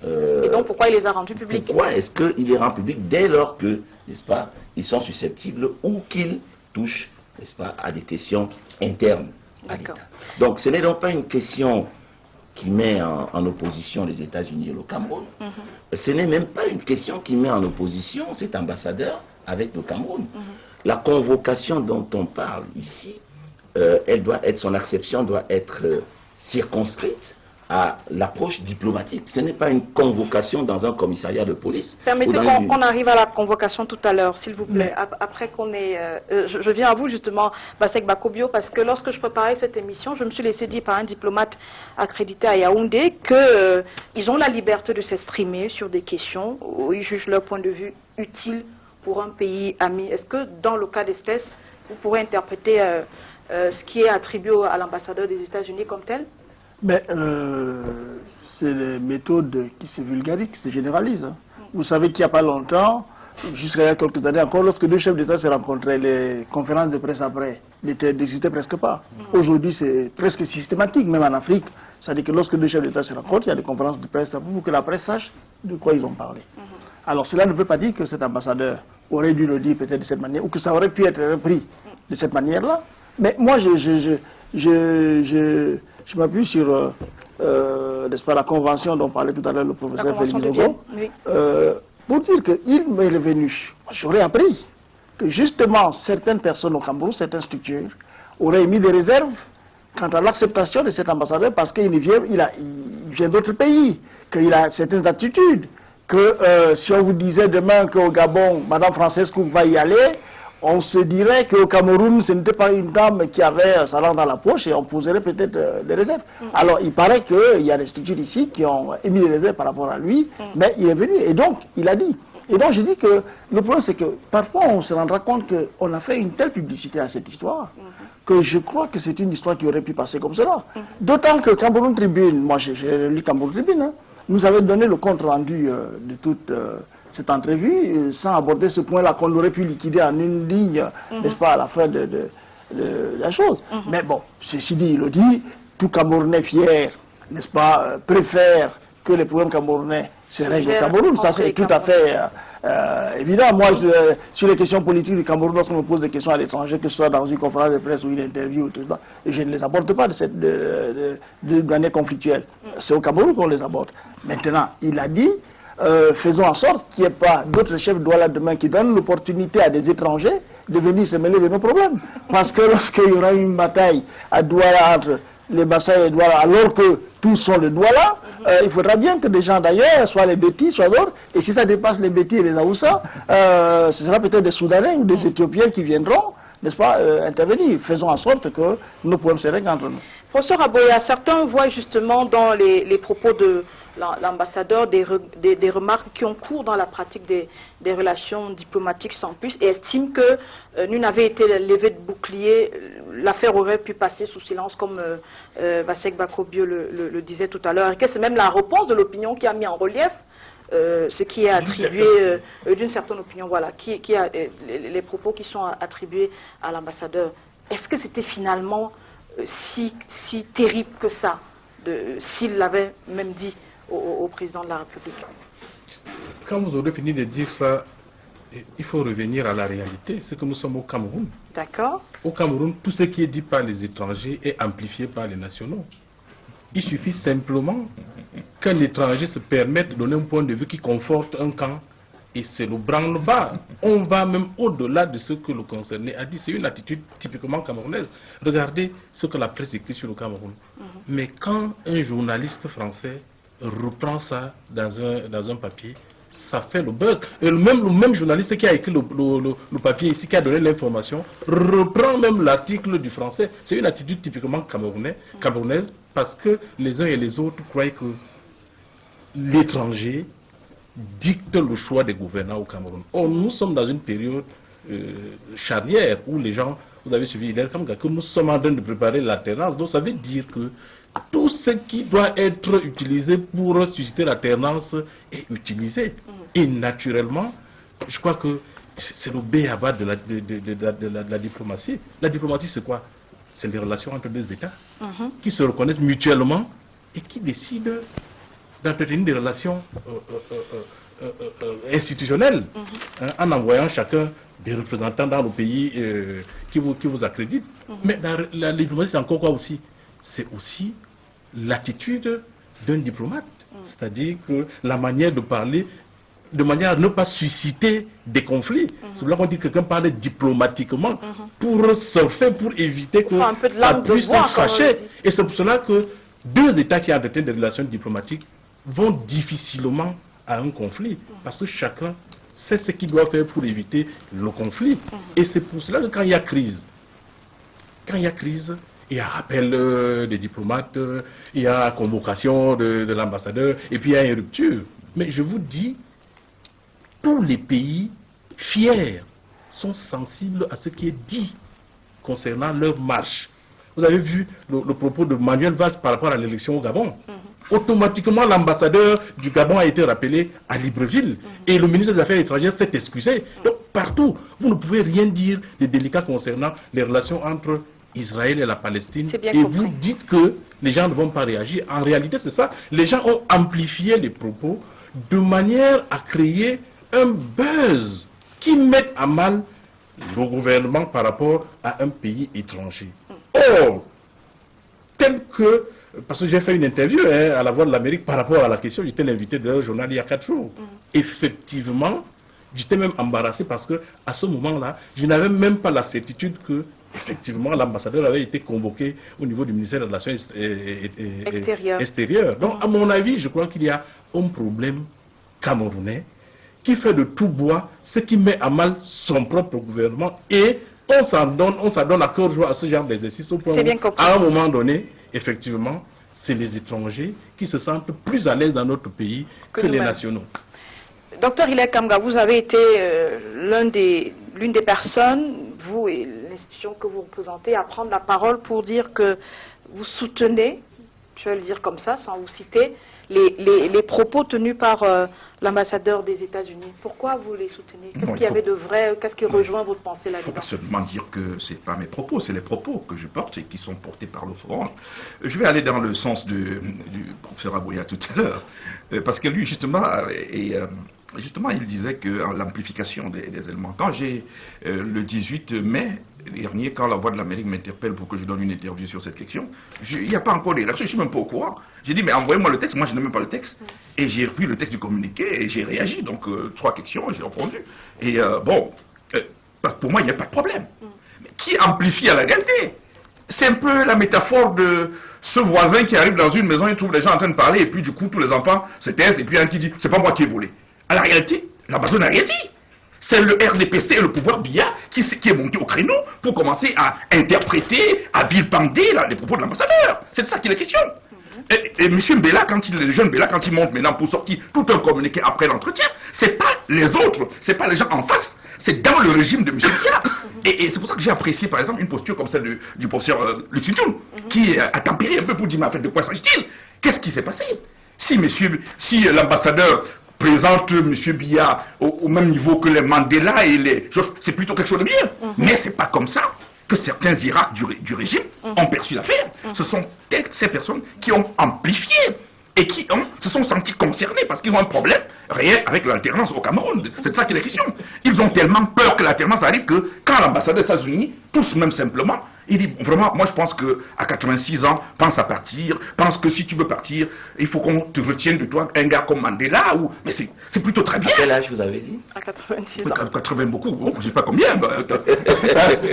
Et donc pourquoi il les a rendus publics? Pourquoi est-ce qu'il les rend publics dès lors que, n'est-ce pas, ils sont susceptibles ou qu'ils touchent, n'est-ce pas, à des questions internes à l'État. Donc ce n'est donc pas une question qui met en opposition les États-Unis et le Cameroun. Ce n'est même pas une question qui met en opposition cet ambassadeur avec le Cameroun. La convocation dont on parle ici, elle doit être, son acception doit être circonscrite à l'approche diplomatique. Ce n'est pas une convocation dans un commissariat de police. Permettez qu'on arrive à la convocation tout à l'heure, s'il vous plaît. Après qu'on ait... je viens à vous justement, Bassek Bakobio, parce que lorsque je préparais cette émission, je me suis laissé dire par un diplomate accrédité à Yaoundé qu'ils ont la liberté de s'exprimer sur des questions où ils jugent leur point de vue utile pour un pays ami. Est-ce que dans le cas d'espèce, vous pourrez interpréter ce qui est attribué à l'ambassadeur des États-Unis comme tel? Mais c'est les méthodes qui se vulgarisent, qui se généralisent. Vous savez qu'il n'y a pas longtemps, jusqu'à il y a quelques années encore, lorsque deux chefs d'État se rencontraient, les conférences de presse après n'existaient presque pas. Aujourd'hui, c'est presque systématique, même en Afrique. C'est-à-dire que lorsque deux chefs d'État se rencontrent, il y a des conférences de presse pour que la presse sache de quoi ils ont parlé. Alors cela ne veut pas dire que cet ambassadeur aurait dû le dire peut-être de cette manière, ou que ça aurait pu être repris de cette manière-là. Mais moi, je m'appuie sur n'est-ce pas, la convention dont parlait tout à l'heure le professeur Félix, pour dire qu'il m'est revenu. J'aurais appris que justement certaines personnes au Cameroun, certaines structures, auraient émis des réserves quant à l'acceptation de cet ambassadeur parce qu'il vient d'autres pays, qu'il a certaines attitudes, que si on vous disait demain qu'au Gabon, Madame Francesco va y aller, on se dirait qu'au Cameroun, ce n'était pas une dame qui avait sa langue dans la poche et on poserait peut-être des réserves. Alors, il paraît qu'il y a des structures ici qui ont émis des réserves par rapport à lui, mais il est venu et donc, il a dit. Et donc, je dis que le problème, c'est que parfois, on se rendra compte qu'on a fait une telle publicité à cette histoire que je crois que c'est une histoire qui aurait pu passer comme cela. D'autant que Cameroun Tribune, moi j'ai lu Cameroun Tribune, nous avait donné le compte rendu de toute... cette entrevue, sans aborder ce point-là qu'on aurait pu liquider en une ligne, n'est-ce pas, à la fin de la chose. Mais bon, ceci dit, il le dit, tout Camerounais fier, n'est-ce pas, préfère que les problèmes camerounais se règlent au Cameroun. Ça, c'est tout à fait évident. Moi, sur les questions politiques du Cameroun, lorsqu'on me pose des questions à l'étranger, que ce soit dans une conférence de presse ou une interview, tout ça, je ne les aborde pas de manière conflictuelle. C'est au Cameroun qu'on les aborde. Maintenant, il a dit... faisons en sorte qu'il n'y ait pas d'autres chefs de Douala demain qui donnent l'opportunité à des étrangers de venir se mêler de nos problèmes. Parce que lorsqu'il y aura une bataille à Douala entre les Bassai et Douala, alors que tous sont de Douala, il faudra bien que des gens d'ailleurs, soit les Bétis, soit d'autres, et si ça dépasse les Bétis et les Aoussa, ce sera peut-être des Soudanais ou des Éthiopiens qui viendront, n'est-ce pas, intervenir. Faisons en sorte que nos problèmes se règlent entre nous. Professeur Aboya, certains voient justement dans les propos de l'ambassadeur des remarques qui ont cours dans la pratique des relations diplomatiques sans plus et estiment que nul n'avait été levé de bouclier, l'affaire aurait pu passer sous silence comme Bassek Bakobio le disait tout à l'heure, et que c'est même la réponse de l'opinion qui a mis en relief ce qui est attribué d'une certaine opinion, voilà, qui a les propos qui sont attribués à l'ambassadeur. Est-ce que c'était finalement si terrible que ça, s'il l'avait même dit au président de la République? Quand vous aurez fini de dire ça, il faut revenir à la réalité. C'est que nous sommes au Cameroun. D'accord. Au Cameroun, tout ce qui est dit par les étrangers est amplifié par les nationaux. Il suffit simplement qu'un étranger se permette de donner un point de vue qui conforte un camp Et c'est le branle-bas. On va même au-delà de ce que le concerné a dit. C'est une attitude typiquement camerounaise. Regardez ce que la presse écrit sur le Cameroun. Mais quand un journaliste français reprend ça dans un papier, ça fait le buzz. Et le même journaliste qui a écrit le papier ici, qui a donné l'information, reprend même l'article du français. C'est une attitude typiquement camerounaise, parce que les uns et les autres croient que l'étranger dicte le choix des gouvernants au Cameroun. Or, nous sommes dans une période charnière où les gens, vous avez suivi Hilaire Kamga, que nous sommes en train de préparer l'alternance. Donc, ça veut dire que tout ce qui doit être utilisé pour susciter l'alternance est utilisé. Et naturellement, je crois que c'est le b.a.-ba de la diplomatie. La diplomatie, c'est quoi? C'est les relations entre deux États qui se reconnaissent mutuellement et qui décident d'entretenir des relations institutionnelles, en envoyant chacun des représentants dans le pays qui vous accréditent. Mais la diplomatie, c'est encore quoi aussi? C'est aussi l'attitude d'un diplomate. C'est-à-dire que la manière de parler, de manière à ne pas susciter des conflits. C'est pour ça qu'on dit que quelqu'un parle diplomatiquement pour surfer, pour éviter que ça puisse se fâcher. Et c'est pour cela que deux États qui entretiennent des relations diplomatiques vont difficilement à un conflit, parce que chacun sait ce qu'il doit faire pour éviter le conflit. Et c'est pour cela que quand il y a crise, il y a appel des diplomates, il y a convocation de l'ambassadeur, et puis il y a une rupture. Mais je vous dis, tous les pays fiers sont sensibles à ce qui est dit concernant leur marche. Vous avez vu le propos de Manuel Valls par rapport à l'élection au Gabon. Automatiquement, l'ambassadeur du Gabon a été rappelé à Libreville et le ministre des Affaires étrangères s'est excusé. Donc, partout, vous ne pouvez rien dire de délicat concernant les relations entre Israël et la Palestine. Et vous dites que les gens ne vont pas réagir. En réalité, c'est ça. Les gens ont amplifié les propos de manière à créer un buzz qui met à mal le gouvernement par rapport à un pays étranger. Or, tel que, parce que j'ai fait une interview à la Voix de l'Amérique par rapport à la question, j'étais l'invité de leur journal il y a 4 jours. Effectivement, j'étais même embarrassé parce que à ce moment-là, je n'avais même pas la certitude que effectivement l'ambassadeur avait été convoqué au niveau du ministère des Relations extérieures. Donc, à mon avis, je crois qu'il y a un problème camerounais qui fait de tout bois ce qui met à mal son propre gouvernement, et on s'en donne à cœur joie à ce genre d'exercice au point où, à un moment donné, effectivement, c'est les étrangers qui se sentent plus à l'aise dans notre pays que les nationaux. Docteur Hilaire Kamga, vous avez été l'une des personnes, vous et l'institution que vous représentez, à prendre la parole pour dire que vous soutenez, je vais le dire comme ça, sans vous citer, les propos tenus par l'ambassadeur des États-Unis. Pourquoi vous les soutenez? Qu'est-ce qu'il y avait de vrai? Qu'est-ce qui rejoint votre pensée là-dedans? Il ne faut pas seulement dire que ce n'est pas mes propos, c'est les propos que je porte et qui sont portés par l'Off-Orange. Je vais aller dans le sens du professeur Abouya tout à l'heure, parce que lui, justement, il disait que l'amplification des éléments. Quand j'ai le 18 mai dernier, quand la Voix de l'Amérique m'interpelle pour que je donne une interview sur cette question, il n'y a pas encore de réaction, je ne suis même pas au courant. J'ai dit, mais envoyez-moi le texte, moi je n'ai même pas le texte. Et j'ai repris le texte du communiqué et j'ai réagi. Donc 3 questions, j'ai répondu. Et pour moi, il n'y a pas de problème. Mais qui amplifie à la réalité? C'est un peu la métaphore de ce voisin qui arrive dans une maison, il trouve les gens en train de parler, et puis du coup, tous les enfants se taisent, et puis un qui dit, c'est pas moi qui ai volé. À la réalité, l'ambassadeur n'a rien dit. C'est le RDPC et le pouvoir BIA qui est monté au créneau pour commencer à interpréter, à vilipender les propos de l'ambassadeur. C'est de ça qu'il est question. Et M. Mbela, le jeune Mbela, quand il monte maintenant pour sortir tout un communiqué après l'entretien, c'est pas les autres, c'est pas les gens en face, c'est dans le régime de M. Mbela. Et c'est pour ça que j'ai apprécié, par exemple, une posture comme celle du professeur Lutunjun, qui a tempéré un peu pour dire, mais en fait, de quoi s'agit-il? Qu'est-ce qui s'est passé? Si l'ambassadeur présente M. Biya au même niveau que les Mandela et les Georges, c'est plutôt quelque chose de bien. Mais c'est pas comme ça que certains Irak du régime ont perçu l'affaire. Ce sont ces personnes qui ont amplifié et qui se sont sentis concernés parce qu'ils ont un problème réel avec l'alternance au Cameroun. C'est de ça qu'il est question. Ils ont tellement peur que l'alternance arrive que quand l'ambassadeur des États-Unis, tous même simplement, Il dit, vraiment, moi je pense qu'à 86 ans, pense à partir, pense que si tu veux partir, il faut qu'on te retienne de toi un gars comme Mandela. Mais c'est plutôt très bien. À quel âge vous avez dit? À 86 ans. 80 beaucoup, bon, je ne sais pas combien.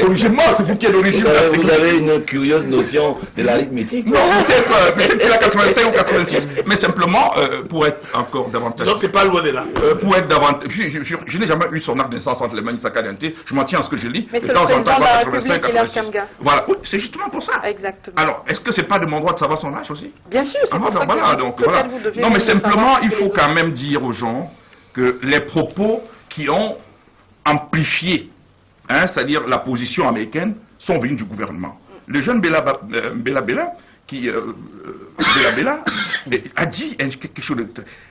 Origine-moi, c'est vous qui êtes l'origine. Vous avez une curieuse notion de l'arithmétique. Non, peut-être qu'il a 85 ou 86, mais simplement pour être encore davantage. Non, c'est pas loin de là. Pour être davantage. Je n'ai jamais eu son acte de naissance entre les mains de Sakadente. Je m'en tiens à ce que je lis. Mais c'est le président de la République, Hilaire Kamga. Voilà, oui, c'est justement pour ça. Exactement. Alors, est-ce que c'est pas de mon droit de savoir son âge aussi? Bien sûr, c'est pour ça voilà, que donc, peut-être voilà. vous devez Non, mais simplement, savoir il que faut les quand même dire aux gens que les propos qui ont amplifié, c'est-à-dire la position américaine, sont venus du gouvernement. Le jeune Bella a dit quelque chose de...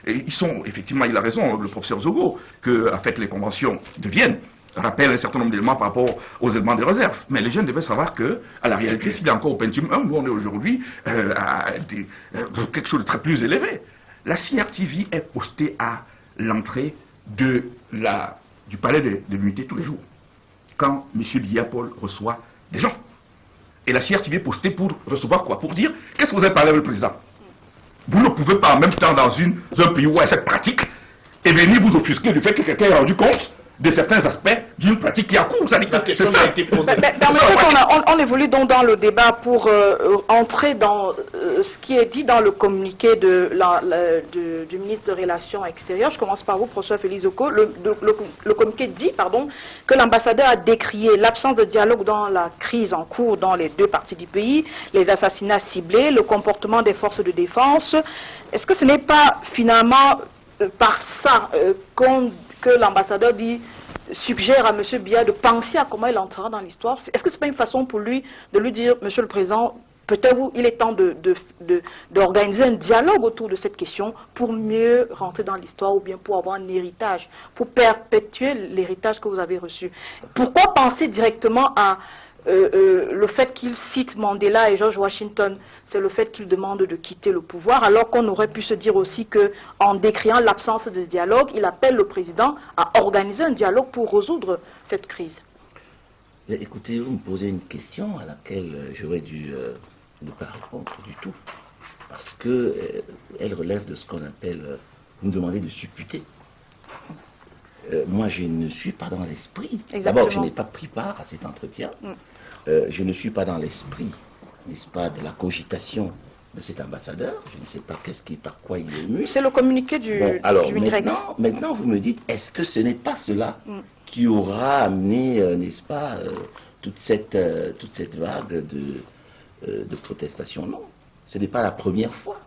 Ils sont, effectivement, il a raison, le professeur Zogo, que, en fait, les conventions de Vienne rappellent un certain nombre d'éléments par rapport aux éléments de réserve. Mais les jeunes devaient savoir que, à la réalité, s'il y a encore au Pentium 1, nous on est aujourd'hui à quelque chose de très plus élevé. La CRTV est postée à l'entrée du palais de l'unité tous les jours, quand M. Biya-Paul reçoit des gens. Et la CRTV est postée pour recevoir quoi? Pour dire, qu'est-ce que vous avez parlé avec le président? Vous ne pouvez pas en même temps dans un pays où il y a cette pratique et venir vous offusquer du fait que quelqu'un ait rendu compte de certains aspects d'une pratique qui a cours. C'est ça. On évolue donc dans le débat pour entrer dans ce qui est dit dans le communiqué du ministre des Relations extérieures. Je commence par vous, professeur Félix Zogo. Le communiqué dit que l'ambassadeur a décrié l'absence de dialogue dans la crise en cours dans les deux parties du pays, les assassinats ciblés, le comportement des forces de défense. Est-ce que ce n'est pas finalement par ça que l'ambassadeur suggère à M. Biya de penser à comment il entrera dans l'histoire? Est-ce que ce n'est pas une façon pour lui de lui dire, Monsieur le Président, peut-être il est temps d'organiser un dialogue autour de cette question pour mieux rentrer dans l'histoire ou bien pour avoir un héritage, pour perpétuer l'héritage que vous avez reçu? Pourquoi penser directement à le fait qu'il cite Mandela et George Washington, c'est le fait qu'il demande de quitter le pouvoir, alors qu'on aurait pu se dire aussi qu'en décriant l'absence de dialogue, il appelle le président à organiser un dialogue pour résoudre cette crise. Écoutez, vous me posez une question à laquelle j'aurais dû ne pas répondre du tout, parce qu'elle relève de ce qu'on appelle, vous me demandez de supputer. Moi, je ne suis pas dans l'esprit. D'abord, je n'ai pas pris part à cet entretien. Je ne suis pas dans l'esprit, n'est-ce pas, de la cogitation de cet ambassadeur. Je ne sais pas par quoi il est ému. C'est le communiqué du MINREX. Maintenant, vous me dites, est-ce que ce n'est pas cela qui aura amené, n'est-ce pas, toute cette vague de protestation? Non, ce n'est pas la première fois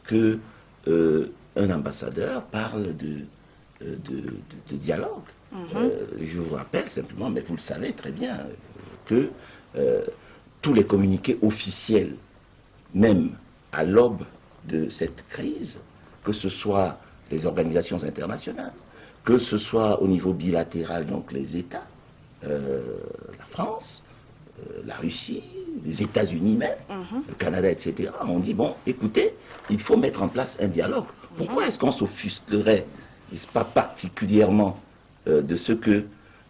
que un ambassadeur parle de dialogue. Je vous rappelle simplement, mais vous le savez très bien, que tous les communiqués officiels, même à l'aube de cette crise, que ce soit les organisations internationales, que ce soit au niveau bilatéral, donc les États, la France, la Russie, les États-Unis même, le Canada, etc., on dit, bon, écoutez, il faut mettre en place un dialogue. Pourquoi est-ce qu'on s'offusquerait, n'est-ce pas, particulièrement de ce que,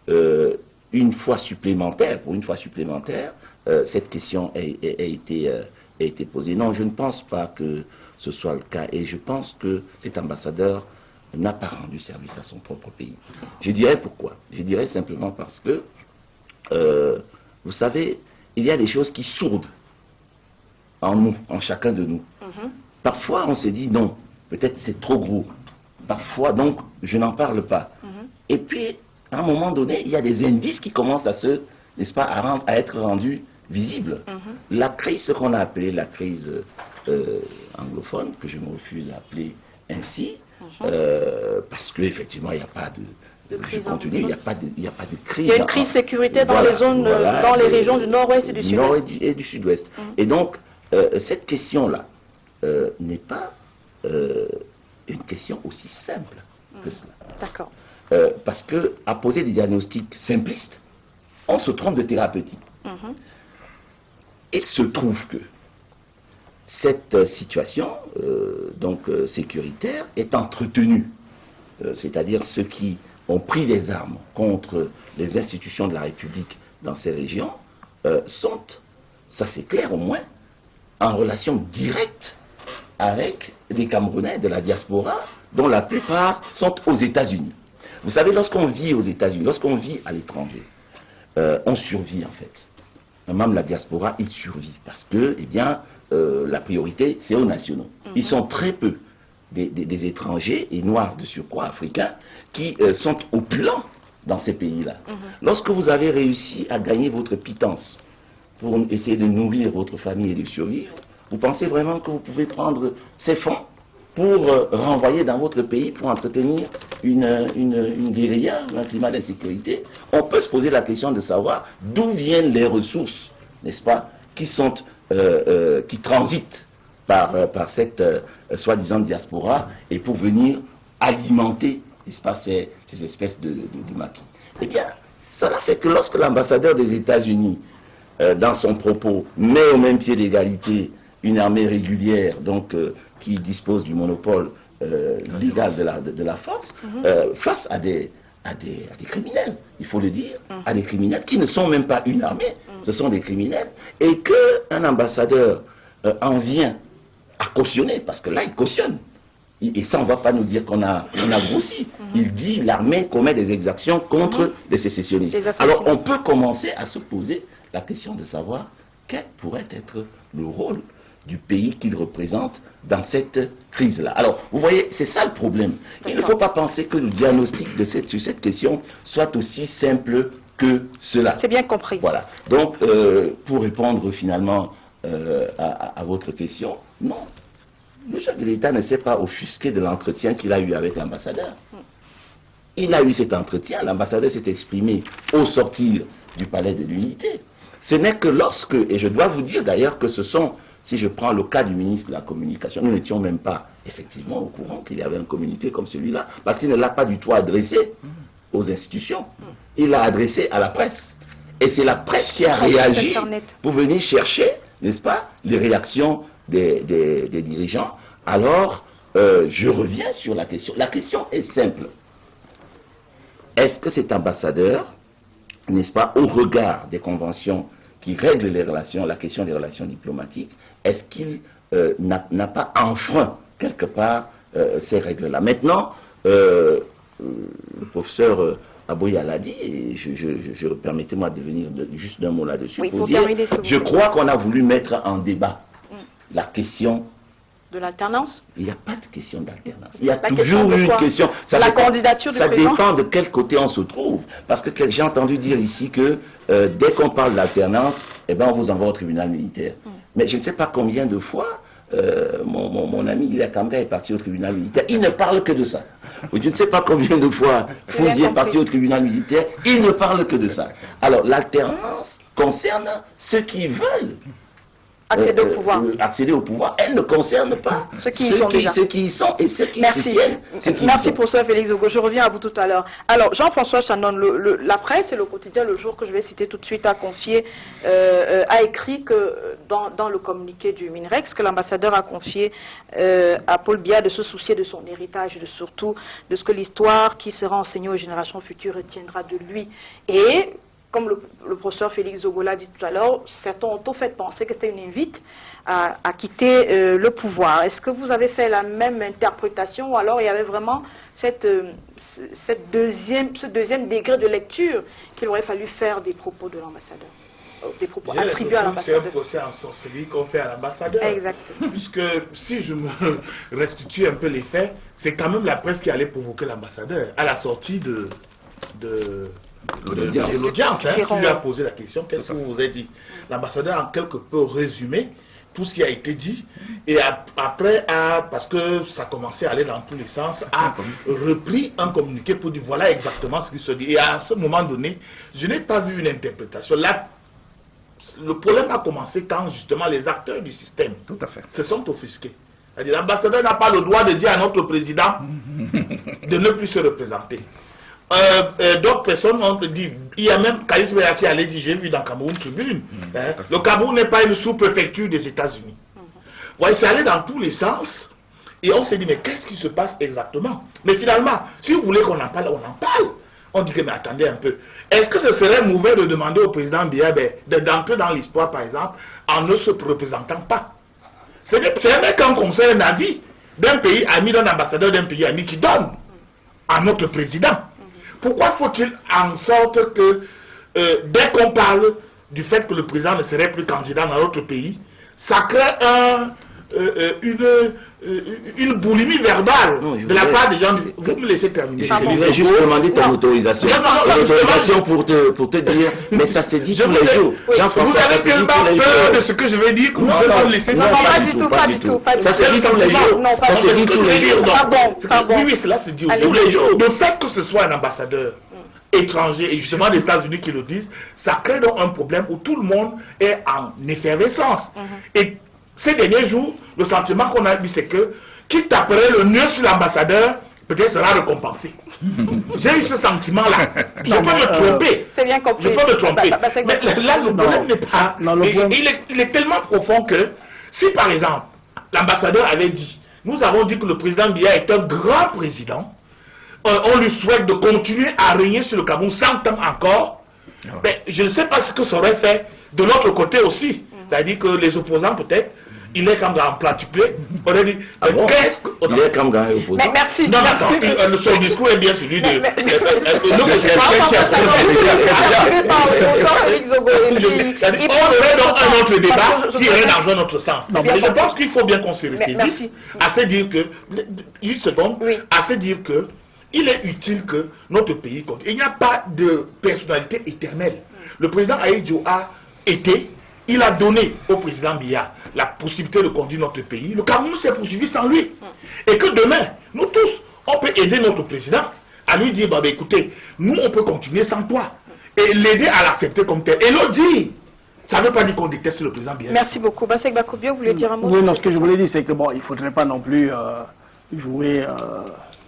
pour une fois supplémentaire, cette question a été posée? Non, je ne pense pas que ce soit le cas, et je pense que cet ambassadeur n'a pas rendu service à son propre pays. Je dirais pourquoi? Je dirais simplement parce que, vous savez, il y a des choses qui sourdent en nous, en chacun de nous. Parfois, on se dit non, peut-être c'est trop gros. Parfois, donc, je n'en parle pas. Et puis, à un moment donné, il y a des indices qui commencent n'est-ce pas, à être rendus visibles. La crise, ce qu'on a appelé la crise anglophone, que je me refuse à appeler ainsi, parce qu'effectivement, il n'y a pas de crise. Je continue, il n'y a pas de crise. Il y a une crise sécuritaire dans les zones, dans les régions du nord-ouest et du sud-ouest. Nord et du sud-ouest. Et donc, cette question-là n'est pas une question aussi simple que cela. D'accord. Parce qu'à poser des diagnostics simplistes, on se trompe de thérapeutique. Il se trouve que cette situation sécuritaire est entretenue. C'est-à-dire ceux qui ont pris les armes contre les institutions de la République dans ces régions sont ça c'est clair au moins, en relation directe avec des Camerounais de la diaspora, dont la plupart sont aux États-Unis. Vous savez, lorsqu'on vit aux États-Unis, lorsqu'on vit à l'étranger, on survit en fait. Même la diaspora, il survit parce que, eh bien, la priorité, c'est aux nationaux. Ils sont très peu des étrangers, et noirs de surcroît africains, qui sont opulents dans ces pays-là. Lorsque vous avez réussi à gagner votre pitance pour essayer de nourrir votre famille et de survivre, vous pensez vraiment que vous pouvez prendre ces fonds pour renvoyer dans votre pays, pour entretenir une guérilla, un climat d'insécurité? On peut se poser la question de savoir d'où viennent les ressources, n'est-ce pas, qui transitent par cette soi-disant diaspora et pour venir alimenter, n'est-ce pas, ces espèces de maquis. Eh bien, cela fait que lorsque l'ambassadeur des États-Unis, dans son propos, met au même pied d'égalité une armée régulière, donc qui dispose du monopole légal de la force, face à des criminels, il faut le dire, à des criminels qui ne sont même pas une armée, ce sont des criminels, et qu'un ambassadeur en vient à cautionner, parce que là, il cautionne. Et ça, on ne va pas nous dire qu'on a grossi. Il dit l'armée commet des exactions contre les sécessionnistes. Alors, on peut commencer à se poser la question de savoir quel pourrait être le rôle du pays qu'il représente dans cette crise-là. Alors, vous voyez, c'est ça le problème. Il ne faut pas penser que le diagnostic sur cette question soit aussi simple que cela. C'est bien compris. Voilà. Donc, pour répondre finalement à votre question, non. Le chef de l'État ne s'est pas offusqué de l'entretien qu'il a eu avec l'ambassadeur. Il a eu cet entretien, l'ambassadeur s'est exprimé au sortir du palais de l'Unité. Ce n'est que lorsque, et je dois vous dire d'ailleurs que ce sont, si je prends le cas du ministre de la Communication, nous n'étions même pas effectivement au courant qu'il y avait un communiqué comme celui-là, parce qu'il ne l'a pas du tout adressé aux institutions. Il l'a adressé à la presse. Et c'est la presse qui a réagi pour venir chercher, n'est-ce pas, les réactions des dirigeants. Alors, je reviens sur la question. La question est simple. Est-ce que cet ambassadeur, n'est-ce pas, au regard des conventions qui règlent les relations, la question des relations diplomatiques, est-ce qu'il n'a pas enfreint quelque part ces règles-là? Maintenant, le professeur Aboya l'a dit, et permettez-moi de venir juste d'un mot là-dessus, oui, pour dire, je crois qu'on a voulu mettre en débat la question de l'alternance. Il n'y a pas de question d'alternance. Il y a toujours eu une question. Ça la candidature du président. Ça dépend de quel côté on se trouve. Parce que j'ai entendu dire ici que dès qu'on parle d'alternance, eh ben, on vous envoie au tribunal militaire. Mais je ne sais pas combien de fois mon ami Ila Kamga est parti au tribunal militaire. Il ne parle que de ça. Je ne sais pas combien de fois Foudier est parti au tribunal militaire. Il ne parle que de ça. Alors l'alternance concerne ceux qui veulent accéder au pouvoir. Accéder au pouvoir, elle ne concerne pas ceux qui y sont et ceux qui soutiennent. Merci professeur Félix Ogo. Je reviens à vous tout à l'heure. Alors, Jean-François Chanon, la presse et le quotidien Le Jour, que je vais citer tout de suite, a écrit que dans le communiqué du MINREX, que l'ambassadeur a confié à Paul Biya de se soucier de son héritage et surtout de ce que l'histoire qui sera enseignée aux générations futures retiendra de lui. Et comme le professeur Félix Zogo l'a dit tout à l'heure, certains ont tout fait penser que c'était une invite à quitter le pouvoir. Est-ce que vous avez fait la même interprétation ou alors il y avait vraiment ce deuxième degré de lecture qu'il aurait fallu faire des propos de l'ambassadeur, des propos attribués à l'ambassadeur? C'est un procès en sorcellerie qu'on fait à l'ambassadeur. Exactement. Puisque si je me restitue un peu les faits, c'est quand même la presse qui allait provoquer l'ambassadeur à la sortie de l'audience, qui lui a posé la question, qu'est-ce que vous avez dit? L'ambassadeur a quelque peu résumé tout ce qui a été dit, et après, parce que ça commençait à aller dans tous les sens, a repris un communiqué pour dire voilà exactement ce qui se dit. Et à ce moment donné, je n'ai pas vu une interprétation. Là, le problème a commencé quand justement les acteurs du système se sont offusqués. L'ambassadeur n'a pas le droit de dire à notre président de ne plus se représenter. D'autres personnes ont dit, il y a même Kaïs Beya qui allait dire, j'ai vu dans Cameroun Tribune, le Cameroun n'est pas une sous-préfecture des États-Unis. Ouais, c'est allé dans tous les sens, et on s'est dit, mais qu'est-ce qui se passe exactement? Mais finalement, si vous voulez qu'on en parle, on en parle. On dit que, mais attendez un peu, est-ce que ce serait mauvais de demander au président Biya d'entrer dans l'histoire, par exemple, en ne se représentant pas? Ce n'est qu'un conseil, un avis d'un pays ami, d'un ambassadeur d'un pays ami qui donne à notre président. Pourquoi faut-il en sorte que, dès qu'on parle du fait que le président ne serait plus candidat dans notre pays, ça crée une boulimie verbale de la part des gens. Vous me laissez terminer. Je voulais juste demander ton autorisation. L'autorisation pour te dire, mais ça s'est dit tous les jours. Jean-François, ça s'est dit tous les jours. Peur de ce que je vais dire, que vous pouvez pas me laisser pas du tout. Ça s'est dit tous les jours. Ça s'est dit tous les jours. Pardon. Oui, cela se dit tous les jours. Le fait que ce soit un ambassadeur étrangers et justement des États-Unis qui le disent, ça crée donc un problème où tout le monde est en effervescence. Et ces derniers jours, le sentiment qu'on a eu, c'est que qui taperait le nœud sur l'ambassadeur, peut-être sera récompensé. J'ai eu ce sentiment-là. Je peux me tromper. C'est bien compris. Je peux me tromper. Mais là, le problème n'est pas... Il est tellement profond que si, par exemple, l'ambassadeur avait dit, nous avons dit que le président Biya est un grand président, on lui souhaite de continuer à régner sur le Cameroun 100 ans encore, mais je ne sais pas ce que ça aurait fait de l'autre côté aussi. C'est-à-dire que les opposants, peut-être, il est comme en particulier, on aurait dit, qu'est-ce que... Il est comme un opposant. Merci. Non, attends, son discours est bien celui de... On aurait donc un autre débat qui irait dans un autre sens. Mais je pense qu'il faut bien qu'on se ressaisisse à se dire que... Une seconde, à se dire que il est utile que notre pays compte. Il n'y a pas de personnalité éternelle. Le président Ahidjo a été, il a donné au président Biya la possibilité de conduire notre pays. Le Cameroun s'est poursuivi sans lui. Et que demain, nous tous, on peut aider notre président à lui dire, écoutez, nous on peut continuer sans toi. Et l'aider à l'accepter comme tel. Et l'autre dit, ça ne veut pas dire qu'on déteste le président Biya. Merci beaucoup. Bassek Bakobio, vous voulez dire un mot? Oui, non, ce que je voulais dire, c'est que il ne faudrait pas non plus jouer...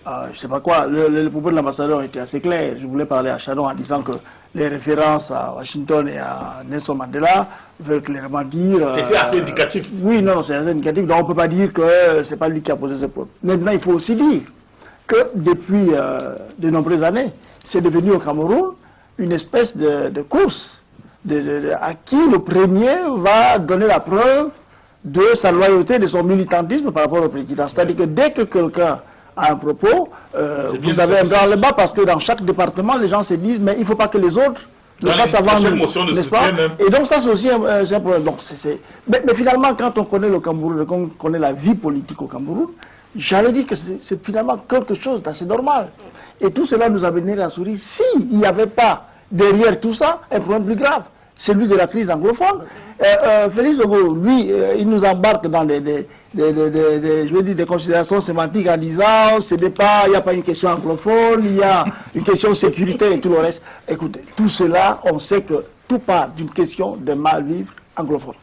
je ne sais pas quoi, le propos de l'ambassadeur était assez clair. Je voulais parler à Shannon en disant que les références à Washington et à Nelson Mandela veulent clairement dire... C'était assez indicatif. Oui, non, c'est assez indicatif. Donc on ne peut pas dire que ce n'est pas lui qui a posé ce problème. Maintenant, il faut aussi dire que depuis de nombreuses années, c'est devenu au Cameroun une espèce de course à qui le premier va donner la preuve de sa loyauté, de son militantisme par rapport au président. C'est-à-dire que dès que quelqu'un a un propos, vous avez un bras le bas parce que dans chaque département, les gens se disent mais il ne faut pas que les autres le fassent avant nous, n'est-ce pas? Et donc ça c'est aussi un problème. Donc, mais finalement, quand on connaît le Cameroun, quand on connaît la vie politique au Cameroun, j'allais dire que c'est finalement quelque chose d'assez normal. Et tout cela nous a mené la souris s'il n'y avait pas derrière tout ça un problème plus grave, celui de la crise anglophone. Félix Ogo, lui, il nous embarque dans des considérations sémantiques en disant il n'y a pas une question anglophone, il y a une question sécuritaire et tout le reste. Écoutez, tout cela, on sait que tout part d'une question de mal-vivre anglophone.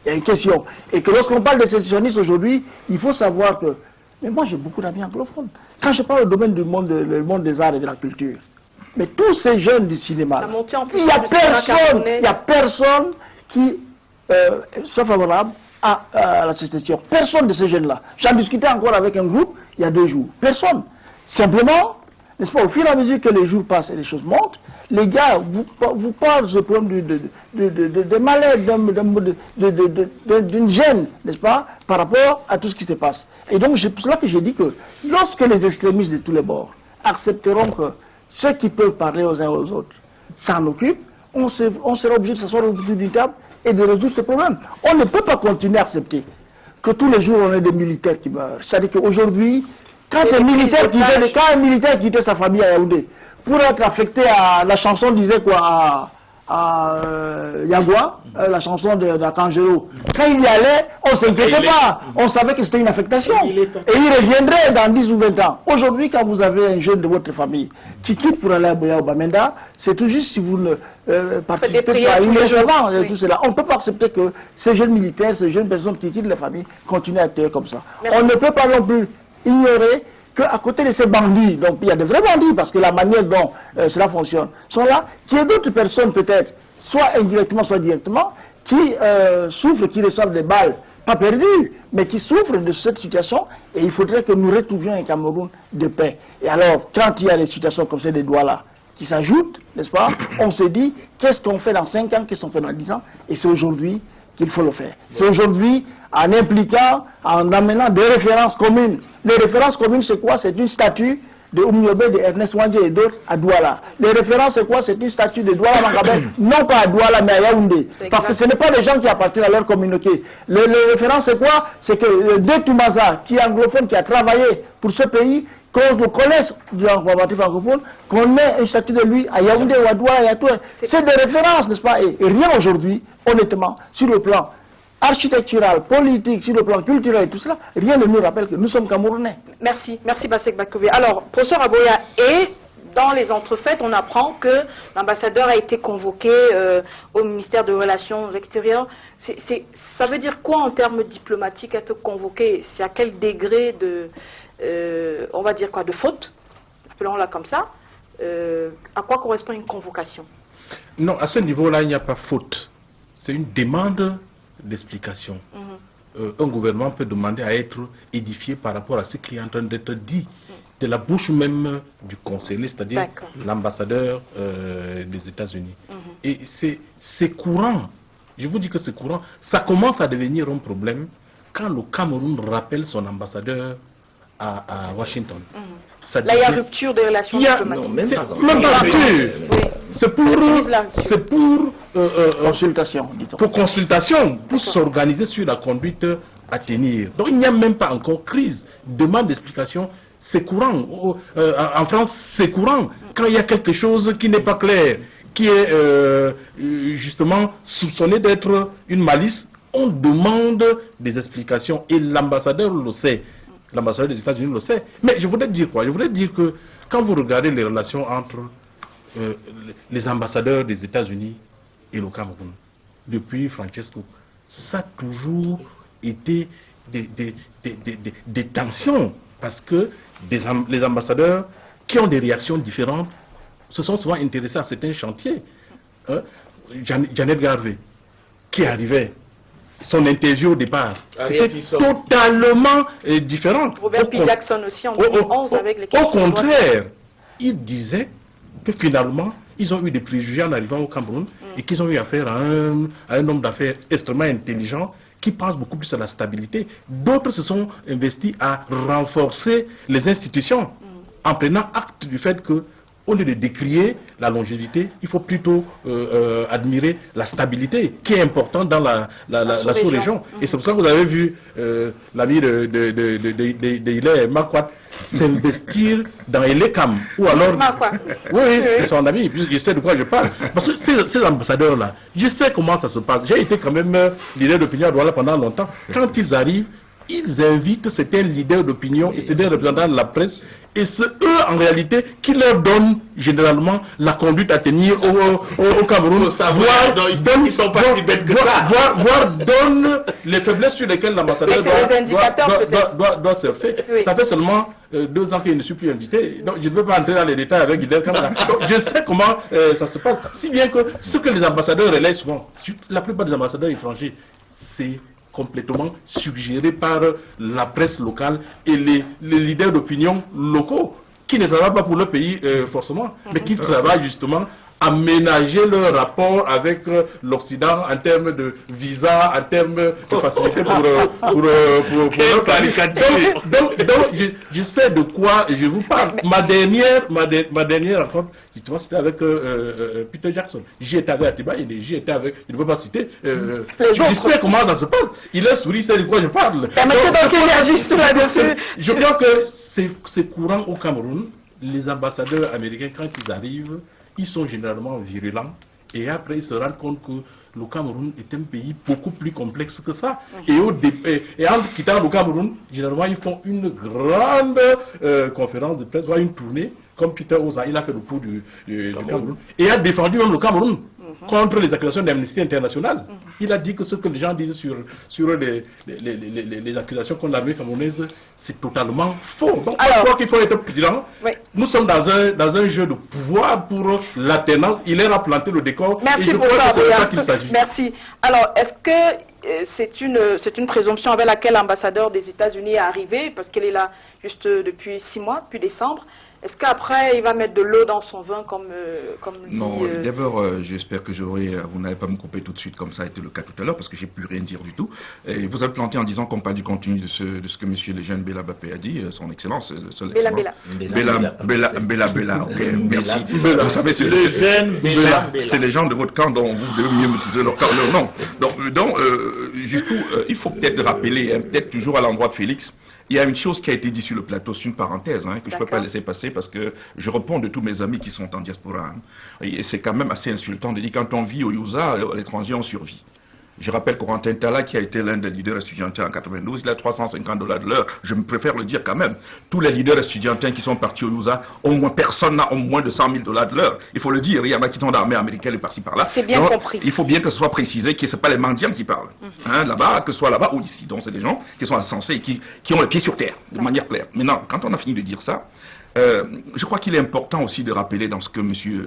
Il y a une question. Et que lorsqu'on parle de sécessionnistes aujourd'hui, il faut savoir que... Mais moi, j'ai beaucoup d'amis anglophones. Quand je parle au domaine du monde, le monde des arts et de la culture, mais tous ces jeunes du cinéma, il n'y a personne qui soit favorable à la sécession. Personne de ces jeunes-là. J'en discutais encore avec un groupe il y a 2 jours. Personne. Simplement, n'est-ce pas, au fur et à mesure que les jours passent et les choses montent, les gars vous parlent ce problème de malaise, d'une gêne, n'est-ce pas, par rapport à tout ce qui se passe. Et donc, c'est pour cela que j'ai dit que lorsque les extrémistes de tous les bords accepteront que ceux qui peuvent parler aux uns aux autres s'en occupent, on sera obligé de s'asseoir au bout d'une table et de résoudre ce problème. On ne peut pas continuer à accepter que tous les jours on ait des militaires qui meurent. C'est-à-dire qu'aujourd'hui, quand un militaire quittait sa famille à Yaoundé pour être affecté à la chanson disait quoi à Yagua, la chanson d'Arcangelo. Quand il y allait, on ne s'inquiétait pas. On savait que c'était une affectation. Et il reviendrait dans 10 ou 20 ans. Aujourd'hui, quand vous avez un jeune de votre famille qui quitte pour aller à Boya ou Bamenda, c'est tout juste si vous ne participez pas à une tout cela. On ne peut pas accepter que ces jeunes militaires, ces jeunes personnes qui quittent la famille continuent à être comme ça. On ne peut pas non plus ignorer qu'à côté de ces bandits, donc il y a de vrais bandits, parce que la manière dont cela fonctionne, sont là, qu'il y ait d'autres personnes peut-être, soit indirectement, soit directement, qui souffrent, qui reçoivent des balles, pas perdues, mais qui souffrent de cette situation, et il faudrait que nous retrouvions un Cameroun de paix. Et alors, quand il y a des situations comme celle des Douala, qui s'ajoutent, n'est-ce pas? On se dit, qu'est-ce qu'on fait dans 5 ans, qu'est-ce qu'on fait dans 10 ans? Et c'est aujourd'hui qu'il faut le faire. C'est aujourd'hui, en impliquant, en amenant des références communes. Les références communes, c'est quoi? C'est une statue de Oumyobé, de Ernest Wandje et d'autres à Douala. Les références, c'est quoi? C'est une statue de Douala Mangabé, non pas à Douala, mais à Yaoundé. Parce que ce n'est pas des gens qui appartiennent à leur communauté. Les références, c'est quoi? C'est que De Toumaza, qui est anglophone, qui a travaillé pour ce pays, qu'on le connaisse dans le parti francophone, qu'on ait une statue de lui à Yaoundé ou à Douala et à tout. C'est des références, n'est-ce pas? Et rien aujourd'hui, honnêtement, sur le plan architectural, politique, sur le plan culturel et tout cela, rien ne nous rappelle que nous sommes Camerounais. Merci Bassek Bakové. Alors, professeur Aboya, et dans les entrefaites, on apprend que l'ambassadeur a été convoqué au ministère des Relations extérieures. Ça veut dire quoi en termes diplomatiques être convoqué? C'est à quel degré de, on va dire quoi, de faute, appelons-la comme ça, à quoi correspond une convocation? Non, à ce niveau-là, il n'y a pas faute. C'est une demande d'explication. Un gouvernement peut demander à être édifié par rapport à ce qui est en train d'être dit de la bouche même du conseiller, c'est-à-dire l'ambassadeur des États-Unis. Et c'est courant. Je vous dis que c'est courant. Ça commence à devenir un problème quand le Cameroun rappelle son ambassadeur à Washington. Là, il y a rupture des relations diplomatiques. Même pas rupture. C'est pour consultation, dit-on. Pour consultation, pour s'organiser sur la conduite à tenir. Donc il n'y a même pas encore crise. Demande d'explication, c'est courant. En France, c'est courant. Quand il y a quelque chose qui n'est pas clair, qui est justement soupçonné d'être une malice, on demande des explications. Et l'ambassadeur le sait. L'ambassadeur des États-Unis le sait. Mais je voudrais dire quoi? Je voudrais dire que quand vous regardez les relations entre les ambassadeurs des États-Unis et le Cameroun, depuis Francesco, ça a toujours été des tensions. Parce que les ambassadeurs qui ont des réactions différentes se sont souvent intéressés à certains chantiers. Janet Garvey, qui arrivait, son interview au départ, c'était totalement différent. Robert P. Jackson aussi en 2011 avec les questions. Au contraire, il disait que finalement, ils ont eu des préjugés en arrivant au Cameroun et qu'ils ont eu affaire à un homme d'affaires extrêmement intelligent qui pense beaucoup plus à la stabilité. D'autres se sont investis à renforcer les institutions en prenant acte du fait que, au lieu de décrier la longévité, il faut plutôt admirer la stabilité qui est importante dans la sous-région. Et c'est pour ça que vous avez vu l'ami de Hilaire Makwat s'investir dans Elecam. Ou alors... Oui, c'est son ami, je sais de quoi je parle. Parce que ces ambassadeurs-là, je sais comment ça se passe. J'ai été quand même leader d'opinion à Douala pendant longtemps. Quand ils arrivent, ils invitent certains leaders d'opinion et certains représentants de la presse, et c'est eux en réalité qui leur donnent généralement la conduite à tenir au Cameroun. Ils sont pas si bêtes que ça. Voire donnent les faiblesses sur lesquelles l'ambassadeur doit surfer. Oui. Ça fait seulement 2 ans qu'il ne suis plus invité. Donc je ne veux pas entrer dans les détails avec Guidel Camara. Donc je sais comment ça se passe. Si bien que ce que les ambassadeurs relaient souvent, la plupart des ambassadeurs étrangers, c'est complètement suggéré par la presse locale et les leaders d'opinion locaux qui ne travaillent pas pour le pays forcément, mais qui travaillent justement à ménager leur rapport avec l'Occident en termes de visa, en termes de facilité pour leur caricature. Donc je sais de quoi je vous parle. Ma dernière rencontre, justement, c'était avec Peter Jackson. J'y étais avec Atiba, j'y étais avec, je ne veux pas citer, je sais comment ça se passe. Il est souri, il sait de quoi je parle. Je crois que c'est courant au Cameroun. Les ambassadeurs américains, quand ils arrivent, ils sont généralement virulents et après ils se rendent compte que le Cameroun est un pays beaucoup plus complexe que ça. Et en quittant le Cameroun, généralement ils font une grande conférence de presse, voire une tournée, comme Peter Oza, il a fait le tour du Cameroun et a défendu même le Cameroun contre les accusations d'Amnesty International. Il a dit que ce que les gens disent sur les accusations contre l'armée camerounaise, c'est totalement faux. Donc je crois qu'il faut être prudent. Oui. Nous sommes dans un jeu de pouvoir pour l'alternance. Il est à planter le décor. Merci et je crois que c'est de ça qu'il s'agit. Merci. Alors, est-ce que c'est une présomption avec laquelle l'ambassadeur des États-Unis est arrivé, parce qu'elle est là juste depuis 6 mois, depuis décembre. Est-ce qu'après, il va mettre de l'eau dans son vin, comme dit... Non, d'abord, j'espère que vous n'allez pas me couper tout de suite, comme ça a été le cas tout à l'heure, parce que j'ai plus rien dire du tout. Et vous avez planté en disant qu'on parle du contenu de ce que monsieur le jeune Bella Bappé a dit, son excellence. Bella, ok, merci. Vous savez, c'est les gens de votre camp dont vous devez mieux maîtriser leur nom. Donc, jusqu'où, il faut peut-être rappeler, peut-être toujours à l'endroit de Félix, il y a une chose qui a été dit sur le plateau, c'est une parenthèse que je ne peux pas laisser passer parce que je réponds de tous mes amis qui sont en diaspora. Et c'est quand même assez insultant de dire quand on vit au Yusa, à l'étranger, on survit. Je rappelle Corentin Tala, qui a été l'un des leaders estudiantins en 92, il a $350 de l'heure. Je me préfère le dire quand même. Tous les leaders estudiantins qui sont partis au USA, personne n'a au moins de $100 000 de l'heure. Il faut le dire, il y en a qui sont dans l'armée américaine et par-ci par-là. C'est bien compris. Il faut bien que ce soit précisé que ce n'est pas les mendiants qui parlent. Là-bas, que ce soit là-bas ou ici. Donc c'est des gens qui sont insensés et qui ont les pieds sur terre, de manière claire. Maintenant, quand on a fini de dire ça, je crois qu'il est important aussi de rappeler dans ce que monsieur...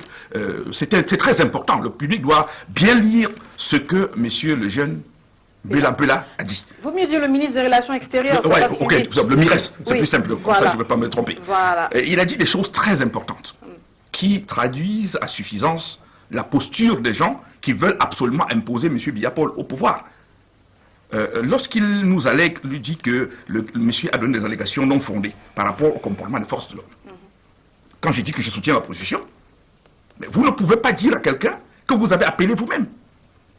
c'est très important. Le public doit bien lire ce que monsieur le jeune Bella a dit. Vaut mieux dire le ministre des Relations extérieures. Le MIRES, c'est plus simple. Comme ça, je ne vais pas me tromper. Voilà. Il a dit des choses très importantes qui traduisent à suffisance la posture des gens qui veulent absolument imposer monsieur Biya-Paul au pouvoir. Lorsqu'il nous allègue, lui dit que le monsieur a donné des allégations non fondées par rapport au comportement des forces de l'ordre. Quand j'ai dit que je soutiens la position, mais vous ne pouvez pas dire à quelqu'un que vous avez appelé vous-même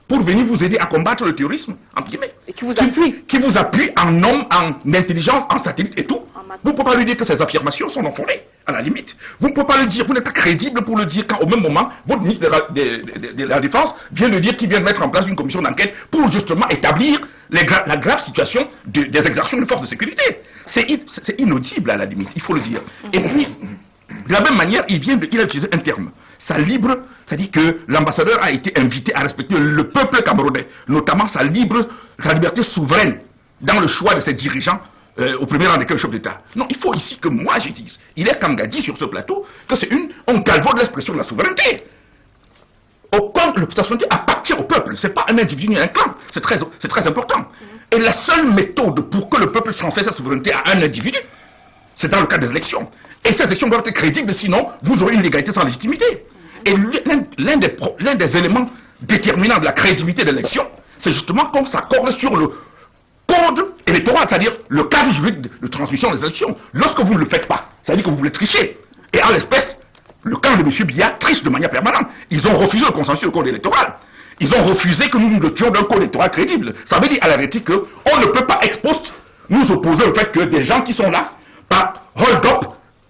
pour venir vous aider à combattre le terrorisme, entre guillemets. Et qui vous appuie. Qui vous appuie en homme, en intelligence, en satellite et tout. Vous ne pouvez pas lui dire que ces affirmations sont non fondées, à la limite. Vous ne pouvez pas le dire, vous n'êtes pas crédible pour le dire quand au même moment, votre ministre de la Défense vient de dire qu'il vient de mettre en place une commission d'enquête pour justement établir la grave situation des exactions de forces de sécurité. C'est inaudible à la limite, il faut le dire. Et puis, de la même manière, il a utilisé un terme. Sa c'est-à-dire que l'ambassadeur a été invité à respecter le peuple camerounais, notamment sa liberté souveraine dans le choix de ses dirigeants, au premier rang desquels le chef d'État. Non, il faut ici que moi je dise, il est comme dit sur ce plateau, que c'est on calvaut de l'expression de la souveraineté. La souveraineté appartient au peuple, ce n'est pas un individu ni un clan, c'est très important. Et la seule méthode pour que le peuple transfère sa souveraineté à un individu, c'est dans le cadre des élections. Et ces élections doivent être crédibles, sinon vous aurez une légalité sans légitimité. Et l'un des éléments déterminants de la crédibilité de l'élection, c'est justement qu'on s'accorde sur le code électoral, c'est-à-dire le cadre juridique de transmission des élections. Lorsque vous ne le faites pas, ça veut dire que vous voulez tricher. Et en l'espèce, le camp de M. Biya triche de manière permanente. Ils ont refusé le consensus du code électoral. Ils ont refusé que nous nous dotions d'un code électoral crédible. Ça veut dire à la vérité qu'on ne peut pas ex post nous opposer au fait que des gens qui sont là, par hold-up,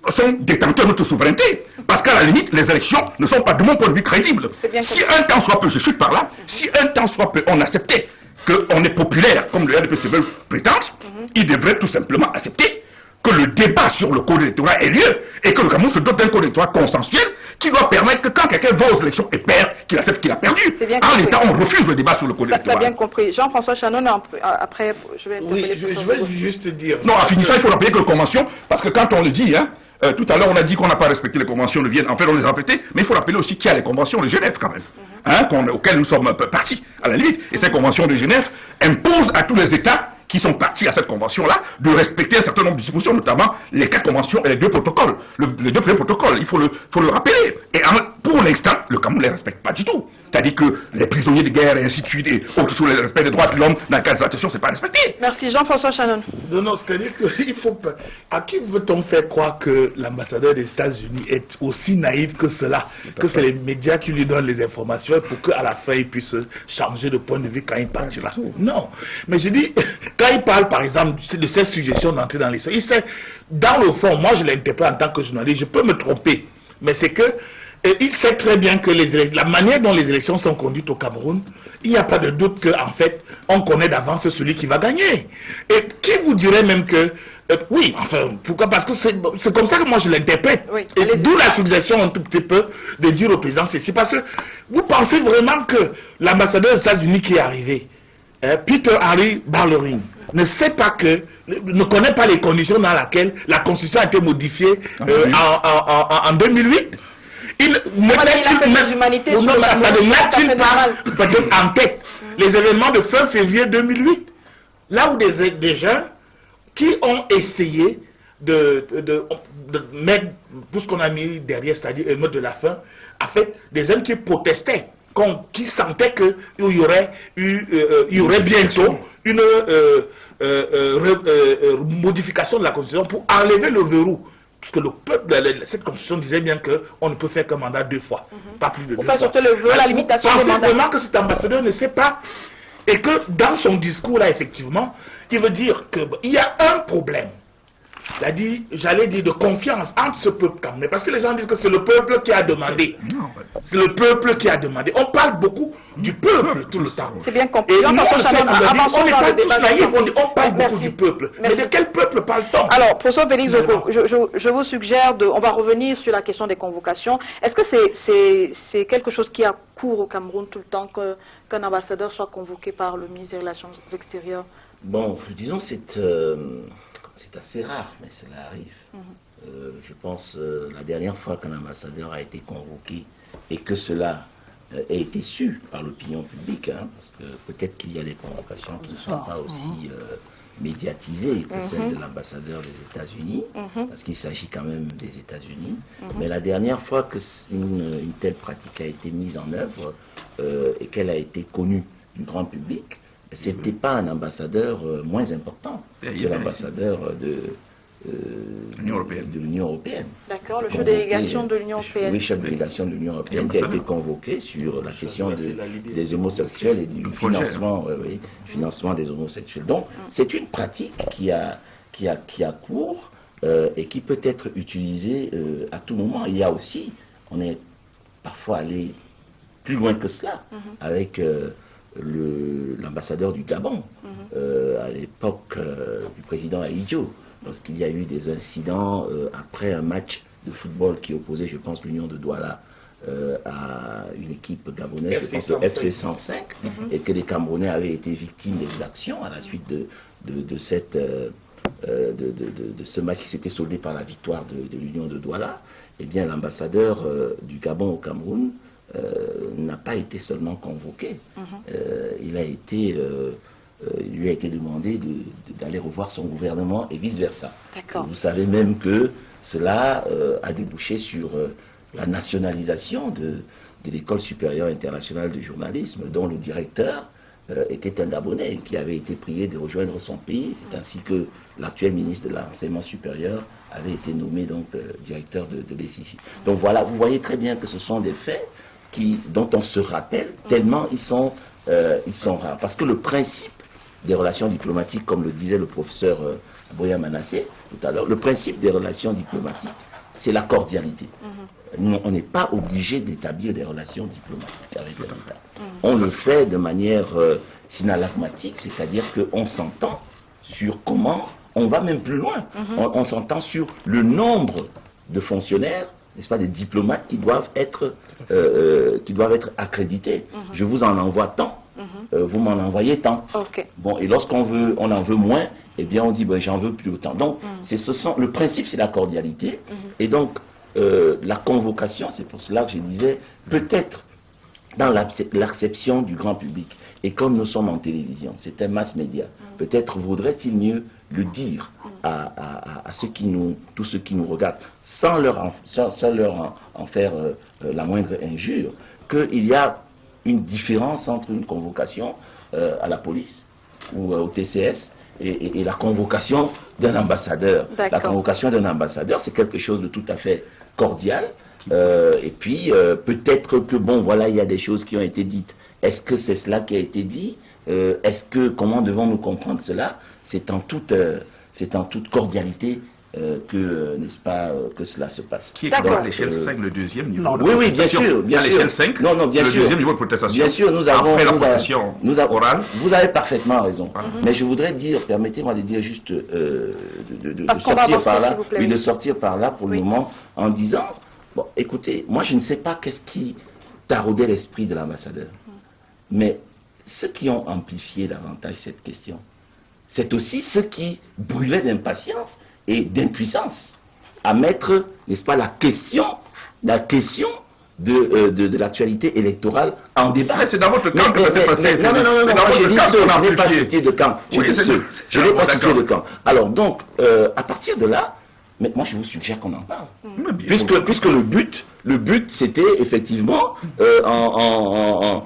sont détenteurs de notre souveraineté. Parce qu'à la limite, les élections ne sont pas, de mon point de vue, crédibles. Si un temps soit peu, je chute par là, si un temps soit peu, on acceptait qu'on est populaire, comme le RDPC veut prétendre, il devrait tout simplement accepter que le débat sur le code électoral ait lieu et que le Cameroun se dote d'un code électoral consensuel qui doit permettre que quand quelqu'un va aux élections et perd, qu'il accepte qu'il a perdu. En l'état, on refuse le débat sur le code électoral. Ça bien compris. Jean-François Chanon, après, je vais... Oui, je vais juste dire... Non, en finissant, il faut rappeler que les conventions, parce que quand on le dit, tout à l'heure, on a dit qu'on n'a pas respecté les conventions de Vienne. En fait, on les a répétées, mais il faut rappeler aussi qu'il y a les conventions de Genève, quand même, auxquelles nous sommes partis, à la limite. Et ces conventions de Genève imposent à tous les États qui sont partis à cette convention-là de respecter un certain nombre de dispositions, notamment les 4 conventions et les 2 protocoles. Les 2 premiers protocoles, il faut le rappeler. Et pour l'instant, le Cameroun ne les respecte pas du tout. C'est-à-dire que les prisonniers de guerre et ainsi de suite, et autre chose, le respect des droits de l'homme dans le cadre des attentions, c'est pas respecté. Merci, Jean-François Chanon. Non, c'est-à-dire qu'il faut pas... À qui veut-on faire croire que l'ambassadeur des États-Unis est aussi naïf que cela, que c'est les médias qui lui donnent les informations pour qu'à la fin, il puisse changer de point de vue quand il partira? Non. Mais je dis, quand il parle, par exemple, de ces suggestions d'entrer dans les... Il sait, dans le fond, moi je l'interprète en tant que journaliste, je peux me tromper, mais c'est que il sait très bien que la manière dont les élections sont conduites au Cameroun, il n'y a pas de doute qu'en fait, on connaît d'avance celui qui va gagner. Et qui vous dirait même que... oui, enfin, pourquoi? Parce que c'est comme ça que moi je l'interprète. Oui, et d'où la suggestion un tout petit peu de dire au président ceci. Parce que vous pensez vraiment que l'ambassadeur des États-Unis qui est arrivé, Peter Harry Ballering, ne connaît pas les conditions dans lesquelles la Constitution a été modifiée en 2008. N'a-t-il pas peut-être en tête les événements de fin février 2008, là où des gens qui ont essayé de mettre tout ce qu'on a mis derrière, c'est-à-dire émeute de la faim, en fait, des jeunes qui protestaient, qui sentaient qu'il y aurait bientôt une modification de la Constitution pour enlever le verrou. Parce que le peuple, cette Constitution disait bien qu'on ne peut faire qu'un mandat 2 fois, pas plus de 2 fois. Surtout le verrou, la limitation des mandats. Vraiment que cet ambassadeur ne sait pas, et que dans son discours là, effectivement, il veut dire qu'il y a un problème. J'allais dire de confiance entre ce peuple camerounais, parce que les gens disent que c'est le peuple qui a demandé. C'est le peuple qui a demandé. On parle beaucoup du peuple tout le temps. C'est bien compris. Et nous, on n'est pas tous naïfs, on parle beaucoup du peuple. Mais de quel peuple parle-t-on? Alors, professeur Félix Zoko, je vous suggère, on va revenir sur la question des convocations. Est-ce que c'est quelque chose qui a cours au Cameroun tout le temps qu'un ambassadeur soit convoqué par le ministre des Relations extérieures? Bon, disons c'est assez rare, mais cela arrive. Je pense la dernière fois qu'un ambassadeur a été convoqué et que cela a été su par l'opinion publique, parce que peut-être qu'il y a des convocations qui ne sont pas aussi médiatisées que celles de l'ambassadeur des États-Unis, parce qu'il s'agit quand même des États-Unis. Mais la dernière fois que une telle pratique a été mise en œuvre et qu'elle a été connue du grand public, ce n'était pas un ambassadeur moins important que l'ambassadeur de l'Union européenne. D'accord, le chef de délégation de l'Union européenne. Oui, chef de délégation de l'Union européenne qui a été convoqué sur la question des homosexuels et du financement des homosexuels. Donc, c'est une pratique qui a cours et qui peut être utilisée à tout moment. Il y a aussi, on est parfois allé plus loin que cela avec l'ambassadeur du Gabon, à l'époque du président Ahidjo, lorsqu'il y a eu des incidents après un match de football qui opposait, je pense, l'Union de Douala à une équipe gabonaise, je pense le FC 105, et que les Camerounais avaient été victimes d'exactions à la suite de ce match qui s'était soldé par la victoire de l'Union de Douala. Eh bien, l'ambassadeur du Gabon au Cameroun n'a pas été seulement convoqué, il lui a été demandé d'aller revoir son gouvernement et vice-versa. Vous savez même que cela a débouché sur la nationalisation de l'École supérieure internationale de journalisme, dont le directeur était un Gabonais qui avait été prié de rejoindre son pays. C'est ainsi que l'actuel ministre de l'enseignement supérieur avait été nommé donc directeur de l'ECJ. Donc voilà, vous voyez très bien que ce sont des faits dont on se rappelle tellement ils sont rares. Parce que le principe des relations diplomatiques, comme le disait le professeur Aboya Manassé tout à l'heure, le principe des relations diplomatiques, c'est la cordialité. On n'est pas obligé d'établir des relations diplomatiques avec l'État. On le fait de manière synalagmatique, c'est-à-dire qu'on s'entend sur comment, on va même plus loin, on s'entend sur le nombre de fonctionnaires, n'est-ce pas, des diplomates qui doivent être accrédités. Je vous en envoie tant, vous m'en envoyez tant. Bon, et lorsqu'on en veut moins, eh bien on dit j'en veux plus autant. Donc le principe, c'est la cordialité. Et donc la convocation, c'est pour cela que je disais, peut-être dans l'acception du grand public. Et comme nous sommes en télévision, c'est un mass média, peut-être vaudrait-il mieux le dire à tous ceux qui nous regardent, sans leur en faire la moindre injure, qu'il y a une différence entre une convocation à la police ou au TCS et la convocation d'un ambassadeur. La convocation d'un ambassadeur, c'est quelque chose de tout à fait cordial. Et puis, peut-être que, il y a des choses qui ont été dites. Est-ce que c'est cela qui a été dit? Comment devons-nous comprendre cela? C'est en toute cordialité n'est-ce pas, que cela se passe. Qui est à l'échelle 5 le deuxième niveau de protestation? Oui, bien sûr. À l'échelle 5, c'est le deuxième niveau de protestation. Bien sûr, après la protestation orale. Vous avez parfaitement raison. Mais je voudrais dire, permettez-moi de dire juste, de sortir par là pour le moment, en disant, écoutez, moi je ne sais pas qu'est-ce qui taraudait l'esprit de l'ambassadeur. Mais ceux qui ont amplifié davantage cette question, c'est aussi ceux qui brûlaient d'impatience et d'impuissance à mettre, n'est-ce pas, la question de l'actualité électorale en débat. Mais c'est dans votre camp que ça s'est passé. Non, j'ai dit ceux, je n'ai pas cité de camp. Je n'ai pas cité de camp. Alors donc, à partir de là, Mais moi, je vous suggère qu'on en parle. Mais bien Puisque le but c'était effectivement, en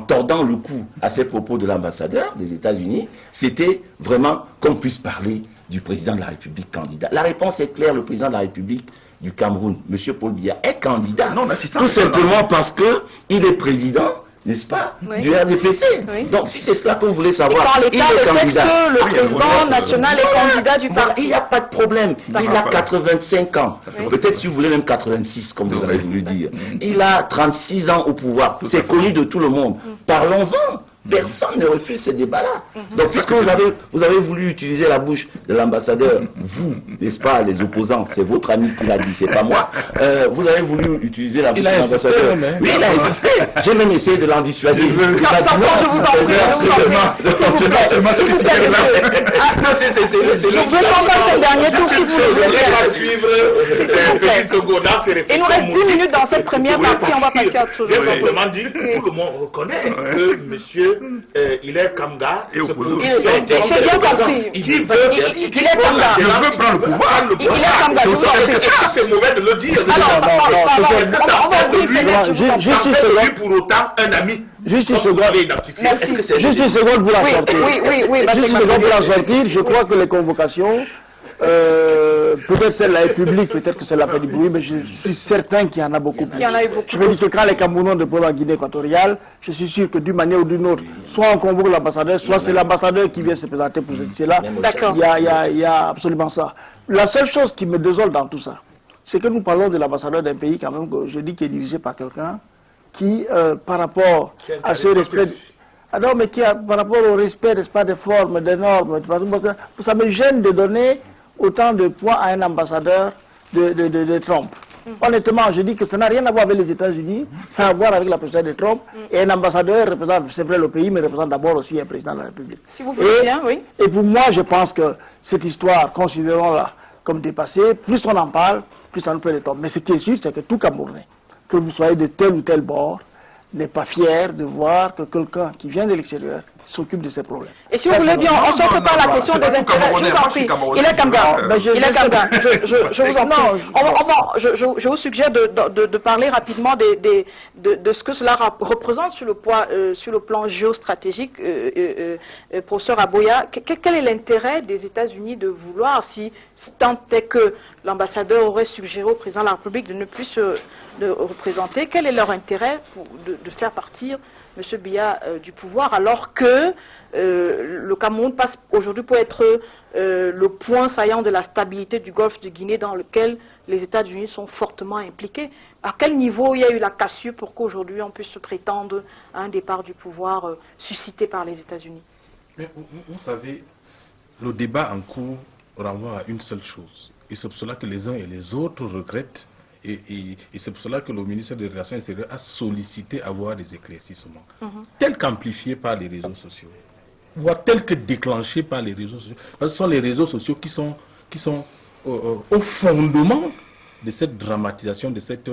tordant le cou à ces propos de l'ambassadeur des États-Unis, c'était vraiment qu'on puisse parler du président de la République candidat. La réponse est claire, le président de la République du Cameroun, M. Paul Biya, est candidat. Non, mais c'est ça, tout c'est simplement parce qu'il est président, n'est-ce pas, Oui. du RDPC. Oui. Donc si c'est cela que vous voulez Et savoir, par il l'état est de texte, candidat. le président national est candidat du Voilà, parti. il n'y a pas de problème. Il a 85 ans. Peut-être si vous voulez même 86, comme vous avez voulu dire. Il a 36 ans au pouvoir. C'est connu de tout le monde. Parlons-en. Personne ne refuse ce débat-là. Donc, puisque vous avez voulu utiliser la bouche de l'ambassadeur, vous, n'est-ce pas, les opposants, c'est votre ami qui l'a dit, c'est pas moi. Vous avez voulu utiliser la bouche de l'ambassadeur. Oui, il a insisté. J'ai même essayé de l'en dissuader. Ça, je vous en prie, Absolument, c'est critiqué là. Je veux qu'on fasse ce dernier tour si vous Je le voudrais pas voulez. suivre Félix Ogoda, ses réflexions. Il nous reste 10 minutes dans cette première partie, on va passer à autre chose. J'ai simplement dit que tout le monde reconnaît que monsieur Hilaire Kamga Et se opposition. positionne J'ai bien compris. qui veut Il est Kamga. il veut prendre le pouvoir. Il est Kamga. Je vous en prie. Est-ce que c'est mauvais de le dire? Alors, pardon, Est-ce que ça on va fait de ouvrir lui, fenêtre, je vous en prie. Juste ça une fait de lui seconde. pour autant un ami? Juste une Comme vous seconde. l'avez identifié. Merci. Est-ce que c'est Juste une seconde pour la sortir. Oui, bah, Juste c'est une seconde pour la pas- sortir. Je crois que les convocations, peut-être celle-là est publique, peut-être que celle-là fait du bruit, mais je suis certain qu'il y en a beaucoup plus. Il y en a eu beaucoup. Je veux dire que quand les Camerounais de en Guinée équatoriale, je suis sûr que d'une manière ou d'une autre, soit on convoque l'ambassadeur, soit c'est l'ambassadeur qui vient se présenter pour cette là. D'accord. Il y a absolument ça. La seule chose qui me désole dans tout ça, c'est que nous parlons de l'ambassadeur d'un pays quand même que je dis qui est dirigé par quelqu'un qui, par rapport à ce respect... Ah non, mais par rapport au respect, n'est-ce pas, des formes, des normes, ça me gêne de donner autant de poids à un ambassadeur de Trump. Honnêtement, je dis que ça n'a rien à voir avec les États-Unis, ça a à voir avec la présidence de Trump. Et un ambassadeur représente, c'est vrai, le pays, mais représente d'abord aussi un président de la République. Si vous voulez bien, oui. Et pour moi, je pense que cette histoire, considérons-la comme dépassée, plus on en parle, plus ça nous fait de tort. Mais ce qui est sûr, c'est que tout Camerounais, que vous soyez de tel ou tel bord, n'est pas fier de voir que quelqu'un qui vient de l'extérieur s'occupe de ces problèmes. Et si vous voulez bien, on se prépare la question des intérêts. Je vous en prie. Il est Kamga. Il est Kamga. Je vous en prie. Je vous suggère de parler rapidement de ce que cela représente sur le plan géostratégique. Professeur Aboya, quel est l'intérêt des États-Unis de vouloir, si tant est que l'ambassadeur aurait suggéré au président de la République de ne plus se représenter, quel est leur intérêt de faire partir M. Biya du pouvoir, alors que le Cameroun passe aujourd'hui pour être le point saillant de la stabilité du golfe de Guinée dans lequel les États-Unis sont fortement impliqués. À quel niveau il y a eu la cassure pour qu'aujourd'hui on puisse se prétendre à un départ du pouvoir suscité par les États-Unis? Mais vous savez, le débat en cours renvoie à une seule chose. Et c'est pour cela que les uns et les autres regrettent. Et c'est pour cela que le ministère des Relations extérieures a sollicité avoir des éclaircissements, tels qu'amplifiés par les réseaux sociaux, voire tels que déclenchés par les réseaux sociaux. Parce que ce sont les réseaux sociaux qui sont au fondement de cette dramatisation, de cette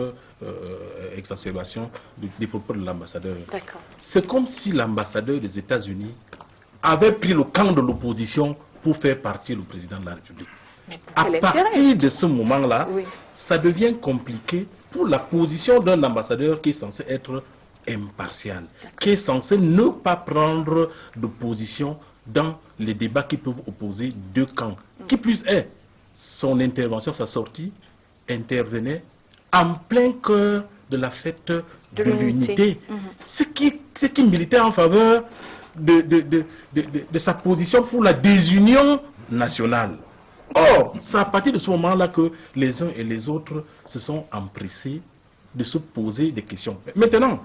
exacerbation des propos de l'ambassadeur. C'est comme si l'ambassadeur des États-Unis avait pris le camp de l'opposition pour faire partir le président de la République. À partir de ce moment-là, ça devient compliqué pour la position d'un ambassadeur qui est censé être impartial, qui est censé ne pas prendre de position dans les débats qui peuvent opposer deux camps. Qui plus est, son intervention, sa sortie, intervenait en plein cœur de la fête de l'unité. Ce qui militait en faveur de sa position pour la désunion nationale. Or, c'est à partir de ce moment-là que les uns et les autres se sont empressés de se poser des questions. Maintenant,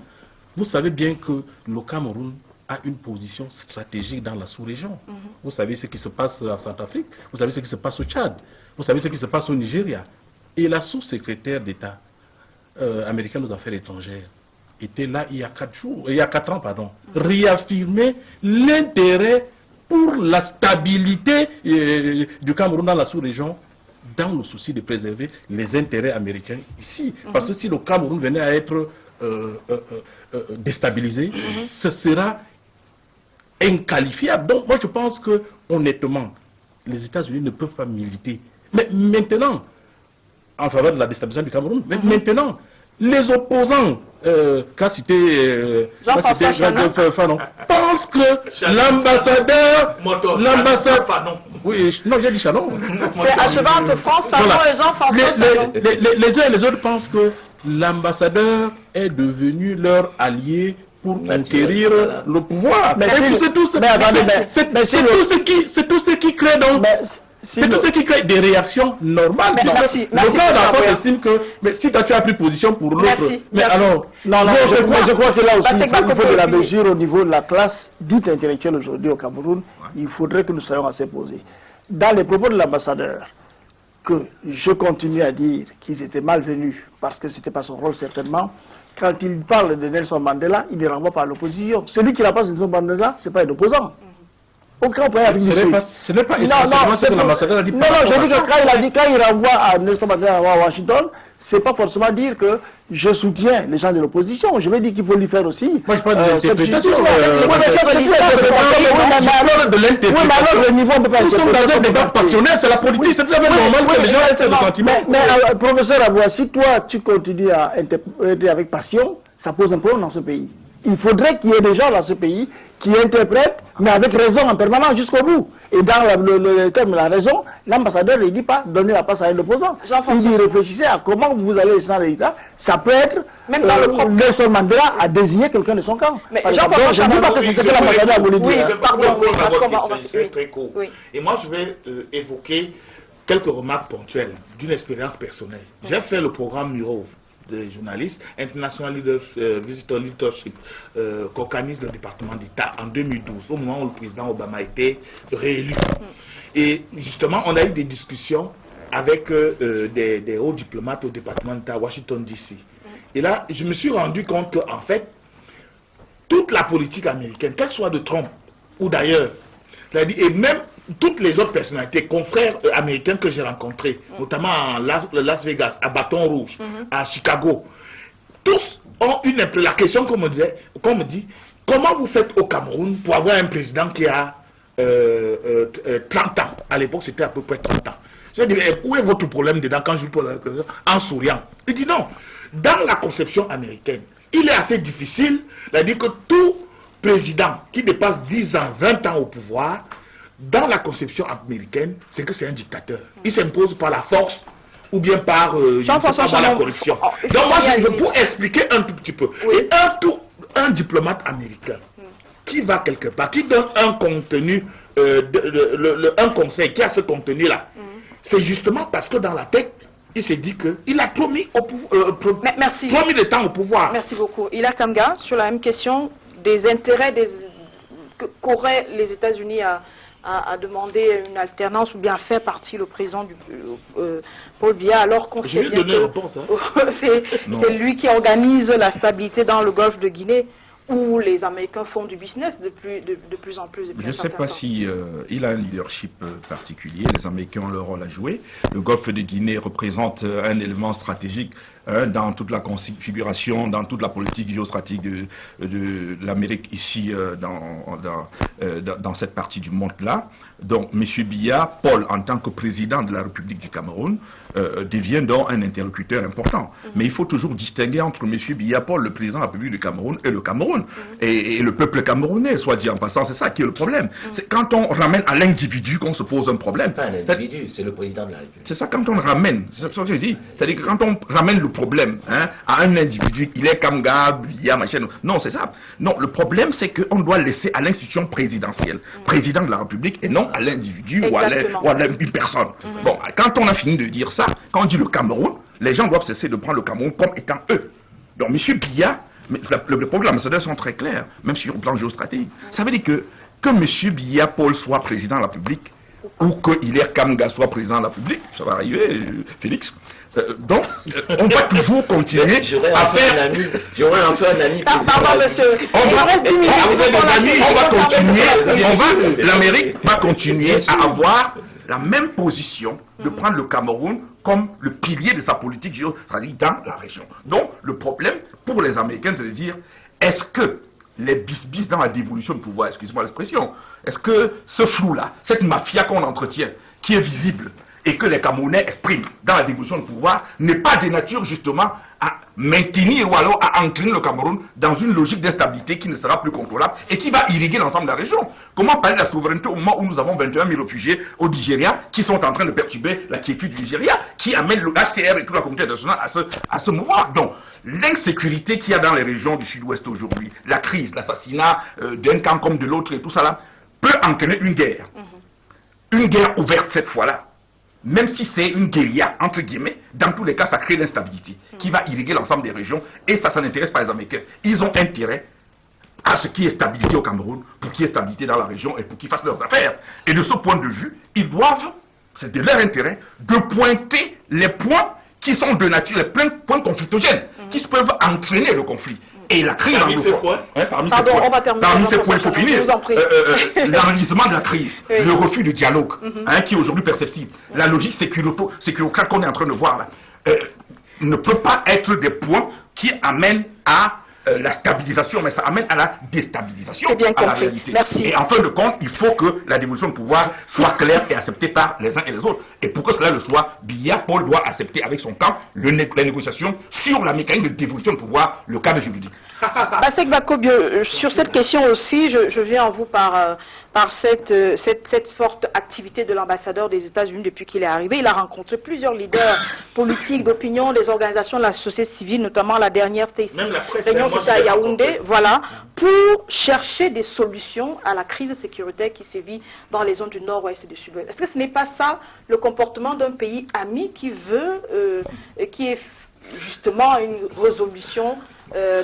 vous savez bien que le Cameroun a une position stratégique dans la sous-région. Vous savez ce qui se passe en Centrafrique, vous savez ce qui se passe au Tchad, vous savez ce qui se passe au Nigeria. Et la sous-secrétaire d'État américaine aux Affaires étrangères était là il y a 4 ans, réaffirmer l'intérêt pour la stabilité du Cameroun dans la sous-région, dans le souci de préserver les intérêts américains ici. Parce que si le Cameroun venait à être déstabilisé, ce sera inqualifiable. Donc moi je pense que honnêtement, les États-Unis ne peuvent pas militer Mais maintenant, en faveur de la déstabilisation du Cameroun, mais maintenant, les opposants qu'a cité Fanon pensent que l'ambassadeur... Oui, non, j'ai dit Chanon. C'est à cheval entre France Fanon et Jean-François Chanon. Les uns et les autres pensent que l'ambassadeur est devenu leur allié pour conquérir le pouvoir. C'est tout ce qui crée donc... C'est tout ce qui crée des réactions normales. Merci. Le cas d'enfant estime que si toi tu as pris position pour l'autre, mais alors... Non, je crois que là aussi, il faut de la mesure au niveau de la classe dite intellectuelle aujourd'hui au Cameroun. Il faudrait que nous soyons assez posés. Dans les propos de l'ambassadeur, que je continue à dire qu'ils étaient malvenus, parce que ce n'était pas son rôle certainement, quand il parle de Nelson Mandela, il ne renvoie pas à l'opposition. Celui qui remplace Nelson Mandela, ce n'est pas un opposant. Aucun problème avec ce n'est pas essentiellement ce que l'ambassadeur a dit. Non, je dis que quand il renvoie à Nelson Mandela à Washington, ce n'est pas forcément dire que je soutiens les gens de l'opposition. Je veux dire qu'il faut lui faire aussi. Moi, je parle de l'interprétation. Nous sommes dans un débat passionnel, c'est la politique, c'est tout à fait normal que les gens aient des sentiments. Mais professeur Aboua, si toi tu continues à interpréter avec passion, ça pose un problème dans ce pays. Il faudrait qu'il y ait des gens dans ce pays qui interprètent, mais avec raison en permanence jusqu'au bout. Et dans le terme de la raison, l'ambassadeur ne dit pas donner la place à un opposant. Il dit réfléchissez à comment vous allez sans l'État. Ça peut être même dans le Nelson Mandela a désigné quelqu'un de son camp. Mais Jean-François, je ne dis pas que c'est ce que l'ambassadeur a voulu dire. C'est très court. Et moi, je vais évoquer quelques remarques ponctuelles d'une expérience personnelle. J'ai fait le programme Murov des journalistes, International Visitor Leadership, qu'organise le département d'État en 2012, au moment où le président Obama a été réélu. Et justement, on a eu des discussions avec des hauts diplomates au département d'État à Washington, D.C. Et là, je me suis rendu compte qu'en fait, toute la politique américaine, qu'elle soit de Trump ou d'ailleurs, et même toutes les autres personnalités, confrères américains que j'ai rencontrés, notamment à Las Vegas, à Baton Rouge, à Chicago, tous ont la question qu'on me dit, comment vous faites au Cameroun pour avoir un président qui a 30 ans? À l'époque, c'était à peu près 30 ans. Je dis, où est votre problème dedans quand je lui pose la question en souriant? Il dit non, dans la conception américaine, il est assez difficile de dire que tout président qui dépasse 10 ans, 20 ans au pouvoir, dans la conception américaine, c'est que c'est un dictateur. Il s'impose par la force ou bien par, par la corruption. Donc moi, je veux pour expliquer un tout petit peu. Et un diplomate américain qui va quelque part, qui donne un contenu, un conseil qui a ce contenu-là, c'est justement parce que dans la tête, il s'est dit qu'il a trop mis au pouvoir, trop mis de temps au pouvoir. Merci beaucoup. Ila Kamga, sur la même question des intérêts qu'auraient les États-Unis à demander une alternance ou bien à faire partie le président du Paul Biya, alors qu'on sait bien que c'est lui qui organise la stabilité dans le golfe de Guinée, où les Américains font du business de plus en plus. Je ne sais pas si il a un leadership particulier. Les Américains ont leur rôle à jouer. Le golfe de Guinée représente un élément stratégique dans toute la configuration, dans toute la politique géostratégique de l'Amérique ici, dans cette partie du monde-là. Donc, M. Biya, Paul, en tant que président de la République du Cameroun, devient donc un interlocuteur important. Mais il faut toujours distinguer entre M. Biya, Paul, le président de la République du Cameroun, et le Cameroun, et le peuple camerounais, soit dit en passant. C'est ça qui est le problème. C'est quand on ramène à l'individu qu'on se pose un problème. Pas un individu, c'est le président de la République. C'est ça, quand on ramène, c'est ce que je dis. C'est-à-dire que quand on ramène le problème à un individu, il est Kamga, Biya, machin. Non, c'est ça. Non, le problème, c'est qu'on doit laisser à l'institution présidentielle, président de la République, et non à l'individu ou à une personne. Bon, quand on a fini de dire ça, quand on dit le Cameroun, les gens doivent cesser de prendre le Cameroun comme étant eux. Donc, M. Biya, le propos de l'ambassadeur sont très clairs, même sur le plan géostratégique. Ça veut dire que M. Biya Paul soit président de la République, ou que Hilaire Kamga soit président de la République, ça va arriver, Félix. Donc, on va toujours continuer à faire... J'aurais enfin un ami. Pardon, monsieur. L'Amérique va continuer à avoir la même position de prendre le Cameroun comme le pilier de sa politique géostratégique dans la région. Donc, le problème pour les Américains, c'est de dire, est-ce que les bis-bis dans la dévolution de pouvoir, excusez-moi l'expression, est-ce que ce flou-là, cette mafia qu'on entretient, qui est visible, et que les Camerounais expriment dans la dévolution de pouvoir n'est pas de nature justement à maintenir ou alors à entraîner le Cameroun dans une logique d'instabilité qui ne sera plus contrôlable et qui va irriguer l'ensemble de la région. Comment parler de la souveraineté au moment où nous avons 21 000 réfugiés au Nigeria qui sont en train de perturber la quiétude du Nigeria, qui amène le HCR et toute la communauté internationale à se mouvoir. Donc, l'insécurité qu'il y a dans les régions du sud-ouest aujourd'hui, la crise, l'assassinat d'un camp comme de l'autre et tout ça là, peut entraîner une guerre. Une guerre ouverte cette fois-là. Même si c'est une guérilla, entre guillemets, dans tous les cas, ça crée l'instabilité qui va irriguer l'ensemble des régions. Et ça n'intéresse pas les Américains. Ils ont intérêt à ce qui est stabilité au Cameroun, pour qu'il y ait stabilité dans la région et pour qu'ils fassent leurs affaires. Et de ce point de vue, ils doivent, c'est de leur intérêt, de pointer les points qui sont de nature, les points conflictogènes, qui peuvent entraîner le conflit. Et la crise parmi ces points, parmi ces points, il faut finir. L'enlisement de la crise, le refus de dialogue, qui est aujourd'hui perceptible, la logique sécuritaire qu'on est en train de voir là, ne peut pas être des points qui amènent à la stabilisation, mais ça amène à la déstabilisation, à la réalité. Merci. Et en fin de compte, il faut que la dévolution de pouvoir soit claire et acceptée par les uns et les autres. Et pour que cela le soit, Biya Paul doit accepter avec son camp les négociations sur la mécanique de dévolution de pouvoir, le cadre juridique. Bassek Bakobio, sur cette question aussi, je viens à vous par cette forte activité de l'ambassadeur des États-Unis depuis qu'il est arrivé. Il a rencontré plusieurs leaders politiques, d'opinion, des organisations de la société civile, notamment la dernière, c'était ici. Même la presse, c'était à Yaoundé, voilà, pour chercher des solutions à la crise sécuritaire qui sévit dans les zones du nord-ouest et du sud-ouest. Est-ce que ce n'est pas ça le comportement d'un pays ami qui veut, qui est justement une résolution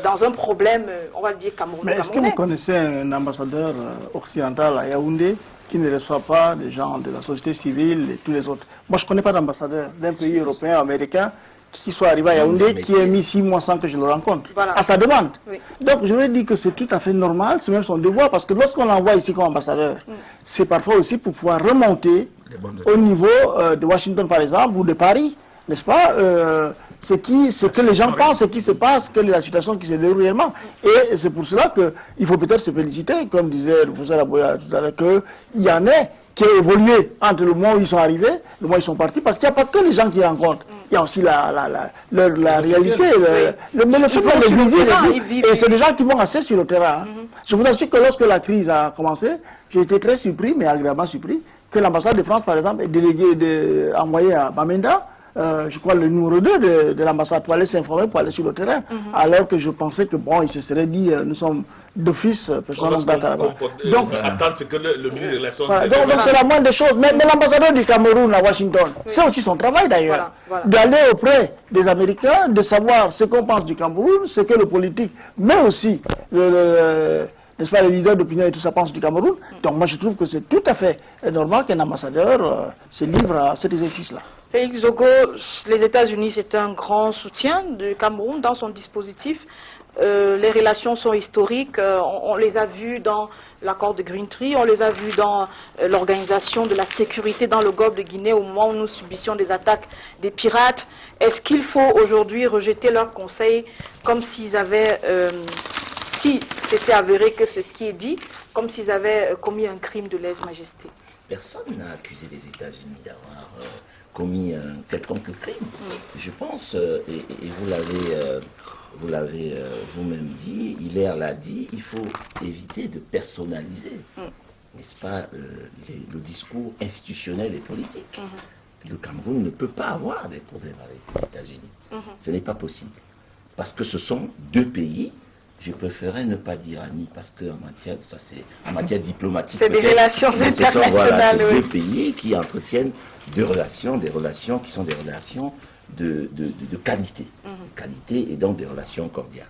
dans un problème, on va le dire, camerounais. Mais est-ce que vous connaissez un ambassadeur occidental à Yaoundé qui ne reçoit pas des gens de la société civile et tous les autres? Moi, je ne connais pas d'ambassadeur d'un pays européen, américain, qui soit arrivé à Yaoundé, qui ait mis 6 mois sans que je le rencontre, à sa demande. Oui. Donc, je veux dire que c'est tout à fait normal, c'est même son devoir, parce que lorsqu'on l'envoie ici comme ambassadeur, c'est parfois aussi pour pouvoir remonter au niveau de Washington, par exemple, ou de Paris, n'est-ce pas ce que les gens pensent, ce qui se passe, quelle est la situation qui se déroule réellement. Et c'est pour cela qu'il faut peut-être se féliciter, comme disait le professeur Aboya tout à l'heure, qu'il y en ait qui a évolué entre le moment où ils sont arrivés, le moment où ils sont partis, parce qu'il n'y a pas que les gens qui rencontrent. Il y a aussi la réalité, mais le fait de vivre, et c'est des gens qui vont assez sur le terrain. Je vous assure que lorsque la crise a commencé, j'ai été très surpris, mais agréablement surpris, que l'ambassade de France, par exemple, est déléguée envoyée à Bamenda, je crois le numéro 2 de l'ambassade, pour aller s'informer, pour aller sur le terrain, alors que je pensais que bon, il se serait dit, nous sommes d'office, personne non grata là-bas. Donc, attendre ce que le ministre des Relations... Voilà, donc c'est la moindre des choses. Mais l'ambassadeur du Cameroun à Washington, c'est aussi son travail d'ailleurs, d'aller auprès des Américains, de savoir ce qu'on pense du Cameroun, ce que le politique, mais aussi n'est-ce pas, les leaders d'opinion et tout ça pensent du Cameroun. Donc moi je trouve que c'est tout à fait normal qu'un ambassadeur se livre à cet exercice-là. Félix Zogo, les États-Unis, c'est un grand soutien du Cameroun dans son dispositif. Les relations sont historiques, on les a vues dans l'accord de Green Tree, on les a vues dans l'organisation de la sécurité dans le golfe de Guinée au moment où nous subissions des attaques des pirates. Est-ce qu'il faut aujourd'hui rejeter leurs conseils comme s'ils avaient, si c'était avéré que c'est ce qui est dit, comme s'ils avaient commis un crime de lèse-majesté? Personne n'a accusé les États-Unis d'avoir commis un quelconque crime. Je pense, et vous l'avez vous-même dit, Hilaire l'a dit, il faut éviter de personnaliser, n'est-ce pas, le discours institutionnel et politique. Le Cameroun ne peut pas avoir des problèmes avec les États-Unis. Ce n'est pas possible. Parce que ce sont deux pays. Je préférerais ne pas dire amis, parce qu'en matière, ça c'est en matière diplomatique. C'est des relations internationales. Voilà, c'est deux pays qui entretiennent des relations qui sont des relations de qualité. Qualité et donc des relations cordiales.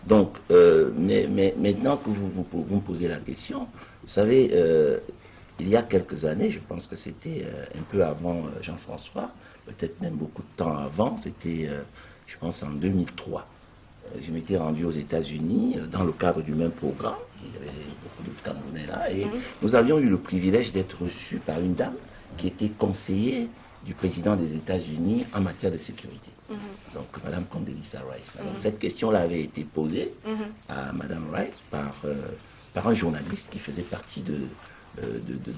Donc, mais maintenant que vous me posez la question, vous savez, il y a quelques années, je pense que c'était un peu avant Jean-François, peut-être même beaucoup de temps avant, c'était, je pense, en 2003. Je m'étais rendu aux États-Unis dans le cadre du même programme. Il y avait beaucoup de Camerounais là. Et nous avions eu le privilège d'être reçus par une dame qui était conseillère du président des États-Unis en matière de sécurité. Donc, Mme Condoleezza Rice. Alors, cette question-là avait été posée à Mme Rice par par un journaliste qui faisait partie de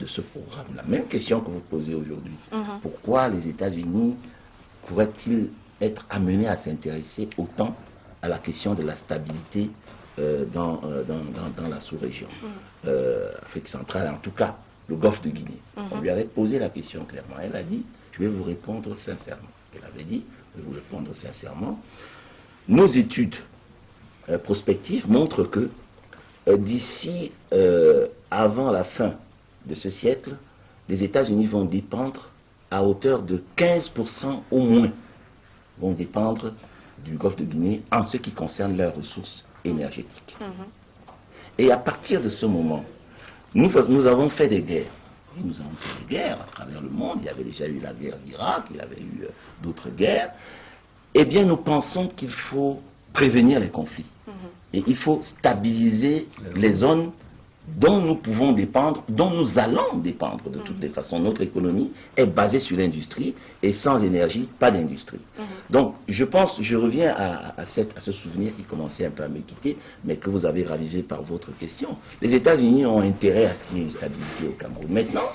ce programme. La même question que vous posez aujourd'hui. Pourquoi les États-Unis pourraient-ils être amenés à s'intéresser autant à la question de la stabilité dans la sous-région, Afrique centrale, en tout cas le golfe de Guinée. On lui avait posé la question clairement. Elle a dit, je vais vous répondre sincèrement. Elle avait dit, je vais vous répondre sincèrement. Nos études prospectives montrent que d'ici avant la fin de ce siècle, les États-Unis vont dépendre à hauteur de 15% au moins, vont dépendre du golfe de Guinée en ce qui concerne leurs ressources énergétiques. Et à partir de ce moment, nous avons fait des guerres. Et nous avons fait des guerres à travers le monde. Il y avait déjà eu la guerre d'Irak, il y avait eu d'autres guerres. Eh bien, nous pensons qu'il faut prévenir les conflits. Et il faut stabiliser les zones dont nous pouvons dépendre, dont nous allons dépendre de toutes les façons. Notre économie est basée sur l'industrie et sans énergie, pas d'industrie. Donc, je pense, je reviens à ce souvenir qui commençait un peu à me quitter, mais que vous avez ravivé par votre question. Les États-Unis ont intérêt à ce qu'il y ait une stabilité au Cameroun. Maintenant,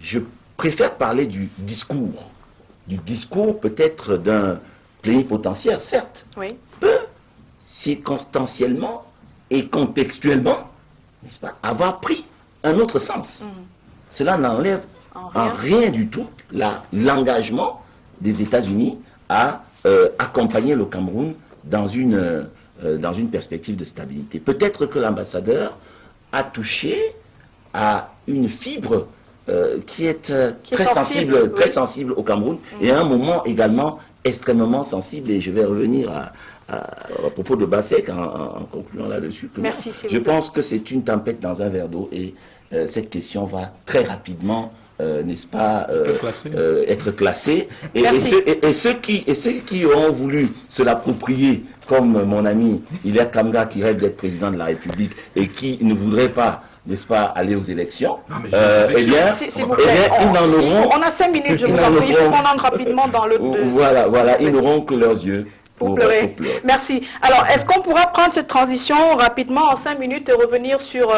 je préfère parler du discours peut-être d'un plénipotentiaire, certes, peut circonstanciellement et contextuellement, n'est-ce pas, avoir pris un autre sens. Cela n'enlève en rien du tout l'engagement des États-Unis à accompagner le Cameroun dans une perspective de stabilité. Peut-être que l'ambassadeur a touché à une fibre qui est très sensible au Cameroun, et à un moment également extrêmement sensible, et je vais revenir à propos de Bassek en concluant là-dessus. Merci, je pense que c'est une tempête dans un verre d'eau, et cette question va très rapidement, n'est-ce pas, être classée. Et ceux qui auront voulu se l'approprier, comme mon ami Hilaire Kamga, qui rêve d'être président de la République et qui ne voudrait pas, n'est-ce pas, aller aux élections, eh bien, ils n'en auront... On a 5 minutes, je vous en prie, il faut qu'on entre rapidement dans le... Voilà, ils n'auront que leurs yeux pour pleurer. Merci. Alors, est-ce qu'on pourra prendre cette transition rapidement en 5 minutes et revenir sur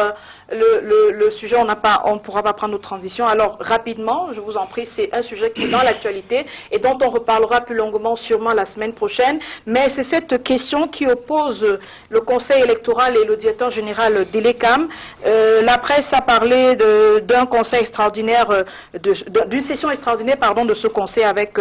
le sujet? On ne pourra pas prendre notre transition. Alors, rapidement, je vous en prie, c'est un sujet qui est dans l'actualité et dont on reparlera plus longuement sûrement la semaine prochaine. Mais c'est cette question qui oppose le Conseil électoral et le directeur général d'Elecam. La presse a parlé d'un conseil extraordinaire, d'une session extraordinaire, de ce conseil avec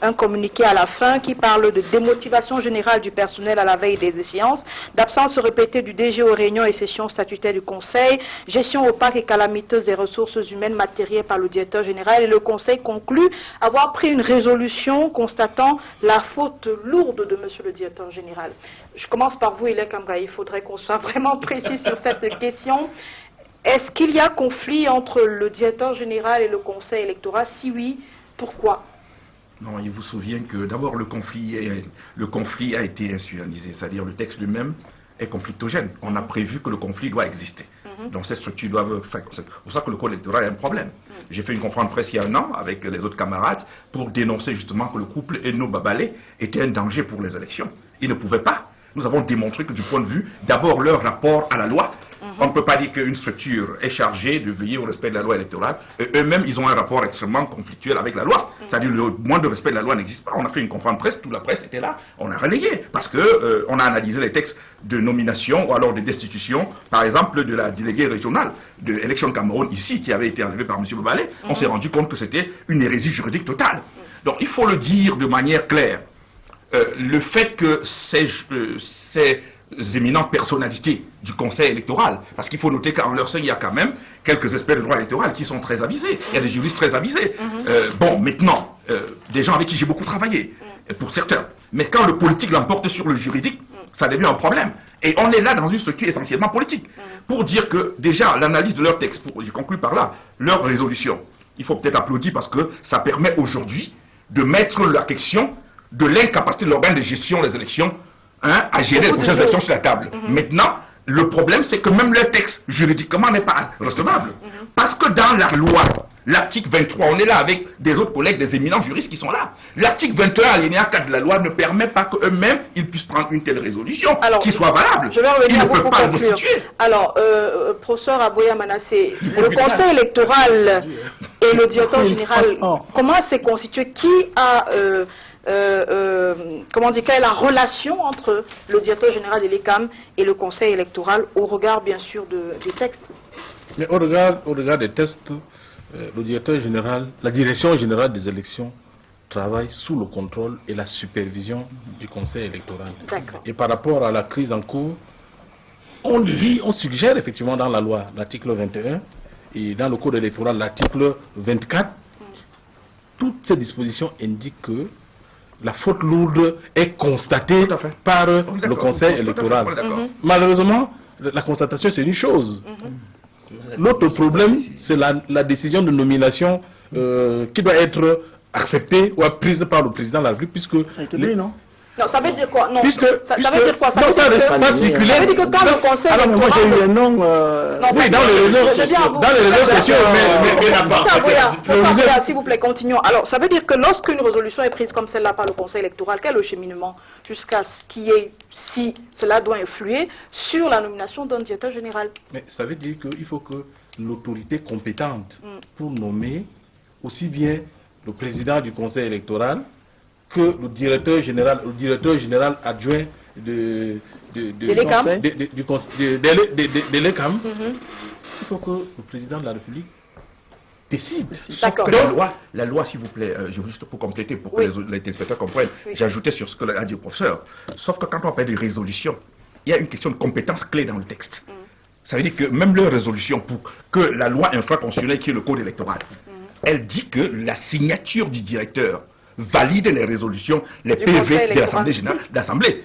un communiqué à la fin qui parle de démotivation générale du personnel à la veille des échéances, d'absence répétée du DG aux réunions et sessions statutaires du Conseil, gestion opaque et calamiteuse des ressources humaines matérielles par le directeur général, et le Conseil conclut avoir pris une résolution constatant la faute lourde de monsieur le directeur général. Je commence par vous, Hilaire Kamga. Il faudrait qu'on soit vraiment précis sur cette question. Est-ce qu'il y a conflit entre le directeur général et le Conseil électoral? Si oui, pourquoi? Non, il vous souvient que d'abord le conflit a été institutionnalisé, c'est-à-dire le texte lui-même est conflictogène. On a prévu que le conflit doit exister. Donc ces structures doivent faire. C'est pour ça que le code électoral est un problème. J'ai fait une conférence de presse il y a un an avec les autres camarades pour dénoncer justement que le couple Eno-Babalé était un danger pour les élections. Ils ne pouvaient pas. Nous avons démontré que du point de vue, d'abord leur rapport à la loi, on ne peut pas dire qu'une structure est chargée de veiller au respect de la loi électorale. Eux-mêmes, ils ont un rapport extrêmement conflictuel avec la loi. C'est-à-dire le moins de respect de la loi n'existe pas. On a fait une conférence de presse, toute la presse était là, on a relayé. Parce qu'on a analysé les textes de nomination ou alors de destitution, par exemple de la déléguée régionale de l'élection de Cameroun ici, qui avait été enlevée par M. Babalé. On s'est rendu compte que c'était une hérésie juridique totale. Donc il faut le dire de manière claire. Le fait que ces éminentes personnalités du Conseil électoral, parce qu'il faut noter qu'en leur sein, il y a quand même quelques experts de droit électoral qui sont très avisés. Il y a des juristes très avisés. Maintenant, des gens avec qui j'ai beaucoup travaillé, pour certains. Mais quand le politique l'emporte sur le juridique, ça devient un problème. Et on est là dans une structure essentiellement politique. Pour dire que, déjà, l'analyse de leur texte, je conclue par là, leur résolution, il faut peut-être applaudir parce que ça permet aujourd'hui de mettre la question de l'incapacité de l'organe de gestion des élections à gérer les prochaines élections sur la table. Maintenant, le problème, c'est que même le texte juridiquement n'est pas recevable. Parce que dans la loi, L'article 23, on est là avec des autres collègues, des éminents juristes qui sont là. L'article 21, alinéa 4 de la loi ne permet pas qu'eux-mêmes, ils puissent prendre une telle résolution qui soit valable. Je vais revenir ils à ne vous peuvent pour pas le conclure. restituer. Alors, professeur Abouya Manassé, le Conseil électoral et le directeur général, comment c'est constitué? Qui a... quelle est la relation entre le directeur général de l'ECAM et le Conseil électoral au regard, bien sûr, des textes? Mais au regard des textes, le directeur général, la direction générale des élections travaille sous le contrôle et la supervision du Conseil électoral. Et par rapport à la crise en cours, on suggère effectivement dans la loi, l'article 21, et dans le code électoral, l'article 24, toutes ces dispositions indiquent que la faute lourde est constatée par le Conseil électoral. Malheureusement, la constatation, c'est une chose. L'autre problème, c'est la décision de nomination qui doit être acceptée ou prise par le président de la République, puisque... Non, ça veut dire quoi? Non, ça veut dire quoi? Ça veut dire que quand le Conseil électoral... moi j'ai eu un nom... Oui, dans les réseaux sociaux, mais s'il vous plaît, continuons. Alors, ça veut dire que lorsqu'une résolution est prise comme celle-là par le Conseil électoral, quel est le cheminement jusqu'à ce qui est, si cela doit influer sur la nomination d'un directeur général? Mais ça veut dire qu'il faut que l'autorité compétente pour nommer aussi bien le président du Conseil électoral que le directeur général adjoint de l'ECAM, il faut que le président de la République décide. Sauf que la loi, s'il vous plaît, juste pour compléter, pour que les téléspectateurs comprennent, j'ajoutais sur ce que a dit le professeur, sauf que quand on parle de résolution, il y a une question de compétence clé dans le texte. Ça veut dire que même leur résolution, pour que la loi infraconstitutionnelle qui est le code électoral, elle dit que la signature du directeur valide les résolutions, les PV de l'Assemblée générale d'Assemblée.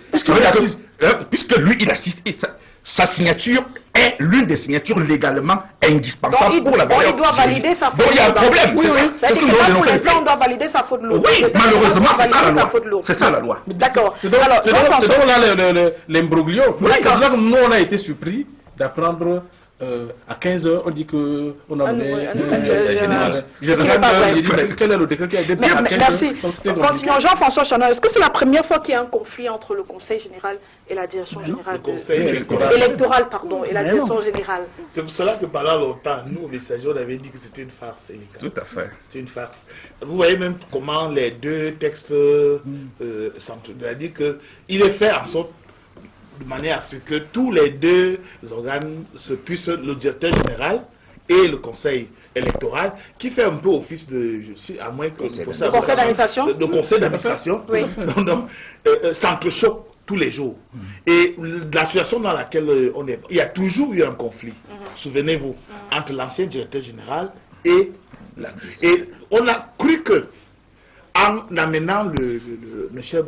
Puisque lui, il assiste, et sa signature est l'une des signatures légalement indispensables pour la valeur. Il doit valider sa faute lourde. Donc il y a un problème, c'est ça. C'est ce que nous avons dénoncé. On doit valider sa faute lourde. Oui, malheureusement, c'est ça la loi. C'est ça la loi. D'accord. C'est donc là l'imbroglio. C'est-à-dire que nous, on a été surpris d'apprendre à 15h, on dit qu'on a mené quel est le décret qui a été pris à 15h? Merci. Continuons. Jean-François Chanon, est-ce que c'est la première fois qu'il y a un conflit entre le Conseil général et la direction générale électorale, et la direction générale? C'est pour cela que pendant longtemps, nous, les messagers, on avait dit que c'était une farce. Tout à fait. C'était une farce. Vous voyez même comment les deux textes c'est-à-dire qu'il est fait en sorte de manière à ce que tous les deux organes puissent, le directeur général et le conseil électoral, qui fait un peu office de, à moins que le conseil d'administration, le conseil d'administration, s'entrechoquent tous les jours. Et la situation dans laquelle on est, il y a toujours eu un conflit, souvenez-vous, entre l'ancien directeur général et on a cru que en amenant le monsieur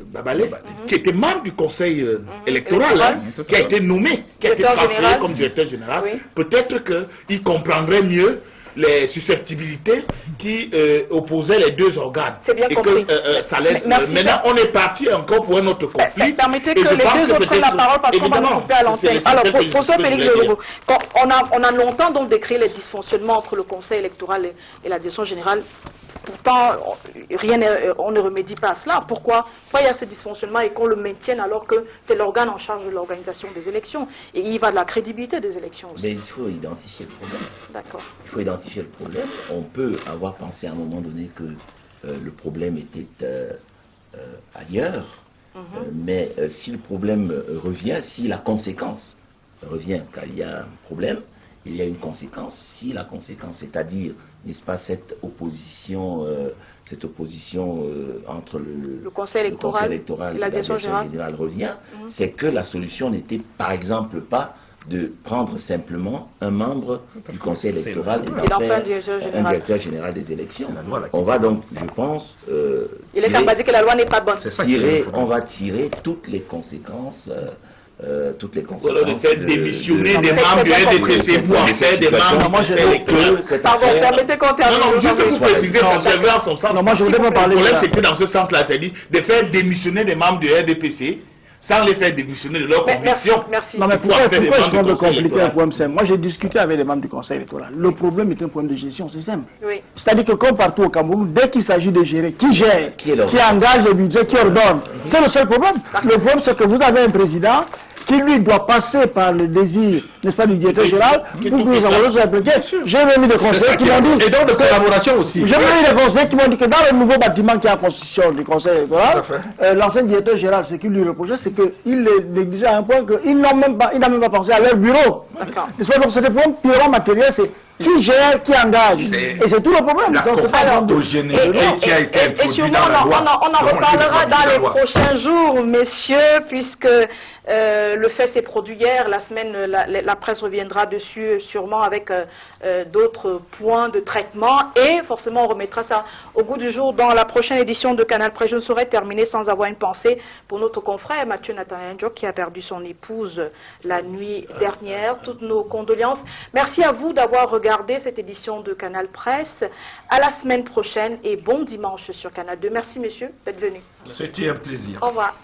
Babalé, qui était membre du conseil électoral, qui a été nommé, qui a été transféré comme directeur général, peut-être qu'il comprendrait mieux les susceptibilités qui opposaient les deux organes. C'est bien compris. Maintenant, on est parti encore pour un autre conflit. Permettez que les deux autres prennent la parole parce qu'on va nous couper à l'antenne. Alors, professeur Félix Leroux, on a longtemps donc décrit les dysfonctionnements entre le conseil électoral et la direction générale. Pourtant, on ne remédie pas à cela. Pourquoi il y a ce dysfonctionnement et qu'on le maintienne alors que c'est l'organe en charge de l'organisation des élections? Et il va de la crédibilité des élections aussi. Mais il faut identifier le problème. D'accord. Il faut identifier le problème. On peut avoir pensé à un moment donné que le problème était ailleurs. Mais si le problème revient, si la conséquence revient, car il y a un problème, il y a une conséquence. Si la conséquence, c'est-à-dire, n'est-ce pas, cette opposition entre le Conseil électoral et la direction générale revient, c'est que la solution n'était, par exemple, pas de prendre simplement un membre du Conseil électoral et d'en faire un directeur général des élections. On va donc, je pense, il est capable de dire que la loi n'est pas bonne. On va tirer toutes les conséquences. Voilà, de faire démissionner des membres du RDPC pour en faire des membres du Conseil électoral. Pardon, permettez qu'on termine. Non, juste pour préciser, parce que dans son sens, non, moi je voulais pas parler. Le problème, c'était dans ce sens-là, c'est-à-dire de faire démissionner des membres du RDPC sans les faire démissionner de leur conviction. Merci. Non, mais Pourquoi pourquoi faire des est-ce membres qu'on du veut Conseil compliquer un électoral? problème simple? Moi, j'ai discuté avec les membres du Conseil électoral. Le problème est un problème de gestion, c'est simple. Oui. C'est-à-dire que comme partout au Cameroun, dès qu'il s'agit de gérer, qui gère, Qui est l'ordre? qui engage le budget, qui ordonne, c'est le seul problème. Le problème, c'est que vous avez un président qui, lui, doit passer par le désir, n'est-ce pas, du directeur général, pour que les envoyés soient impliqués. J'ai même eu des conseillers qui m'ont dit... Et donc de collaboration aussi. J'ai même eu des conseillers qui m'ont dit que dans le nouveau bâtiment qui est en construction du Conseil électoral, l'ancien directeur général, ce qu'il lui reprochait, c'est qu'il les négligeait à un point qu'il n'a même pas pensé à leur bureau. D'accord. N'est-ce pas? Donc c'est des problèmes purement matériels, c'est qui gère, qui engage. Et c'est tout le problème. La Donc, c'est pas grave. homogénéité qui a été Et introduite sûrement, dans la loi. on en reparlera Dans dans la les loi. prochains jours, messieurs, puisque le fait s'est produit hier. La semaine, la presse reviendra dessus sûrement avec d'autres points de traitement. Et forcément, on remettra ça au goût du jour dans la prochaine édition de Canal Presse. Je ne saurais terminer sans avoir une pensée pour notre confrère Mathieu Nathanaël Ndiok qui a perdu son épouse la nuit dernière. Toutes nos condoléances. Merci à vous d'avoir regardé cette édition de Canal Presse. À la semaine prochaine et bon dimanche sur Canal 2. Merci, messieurs, d'être venus. C'était un plaisir. Au revoir.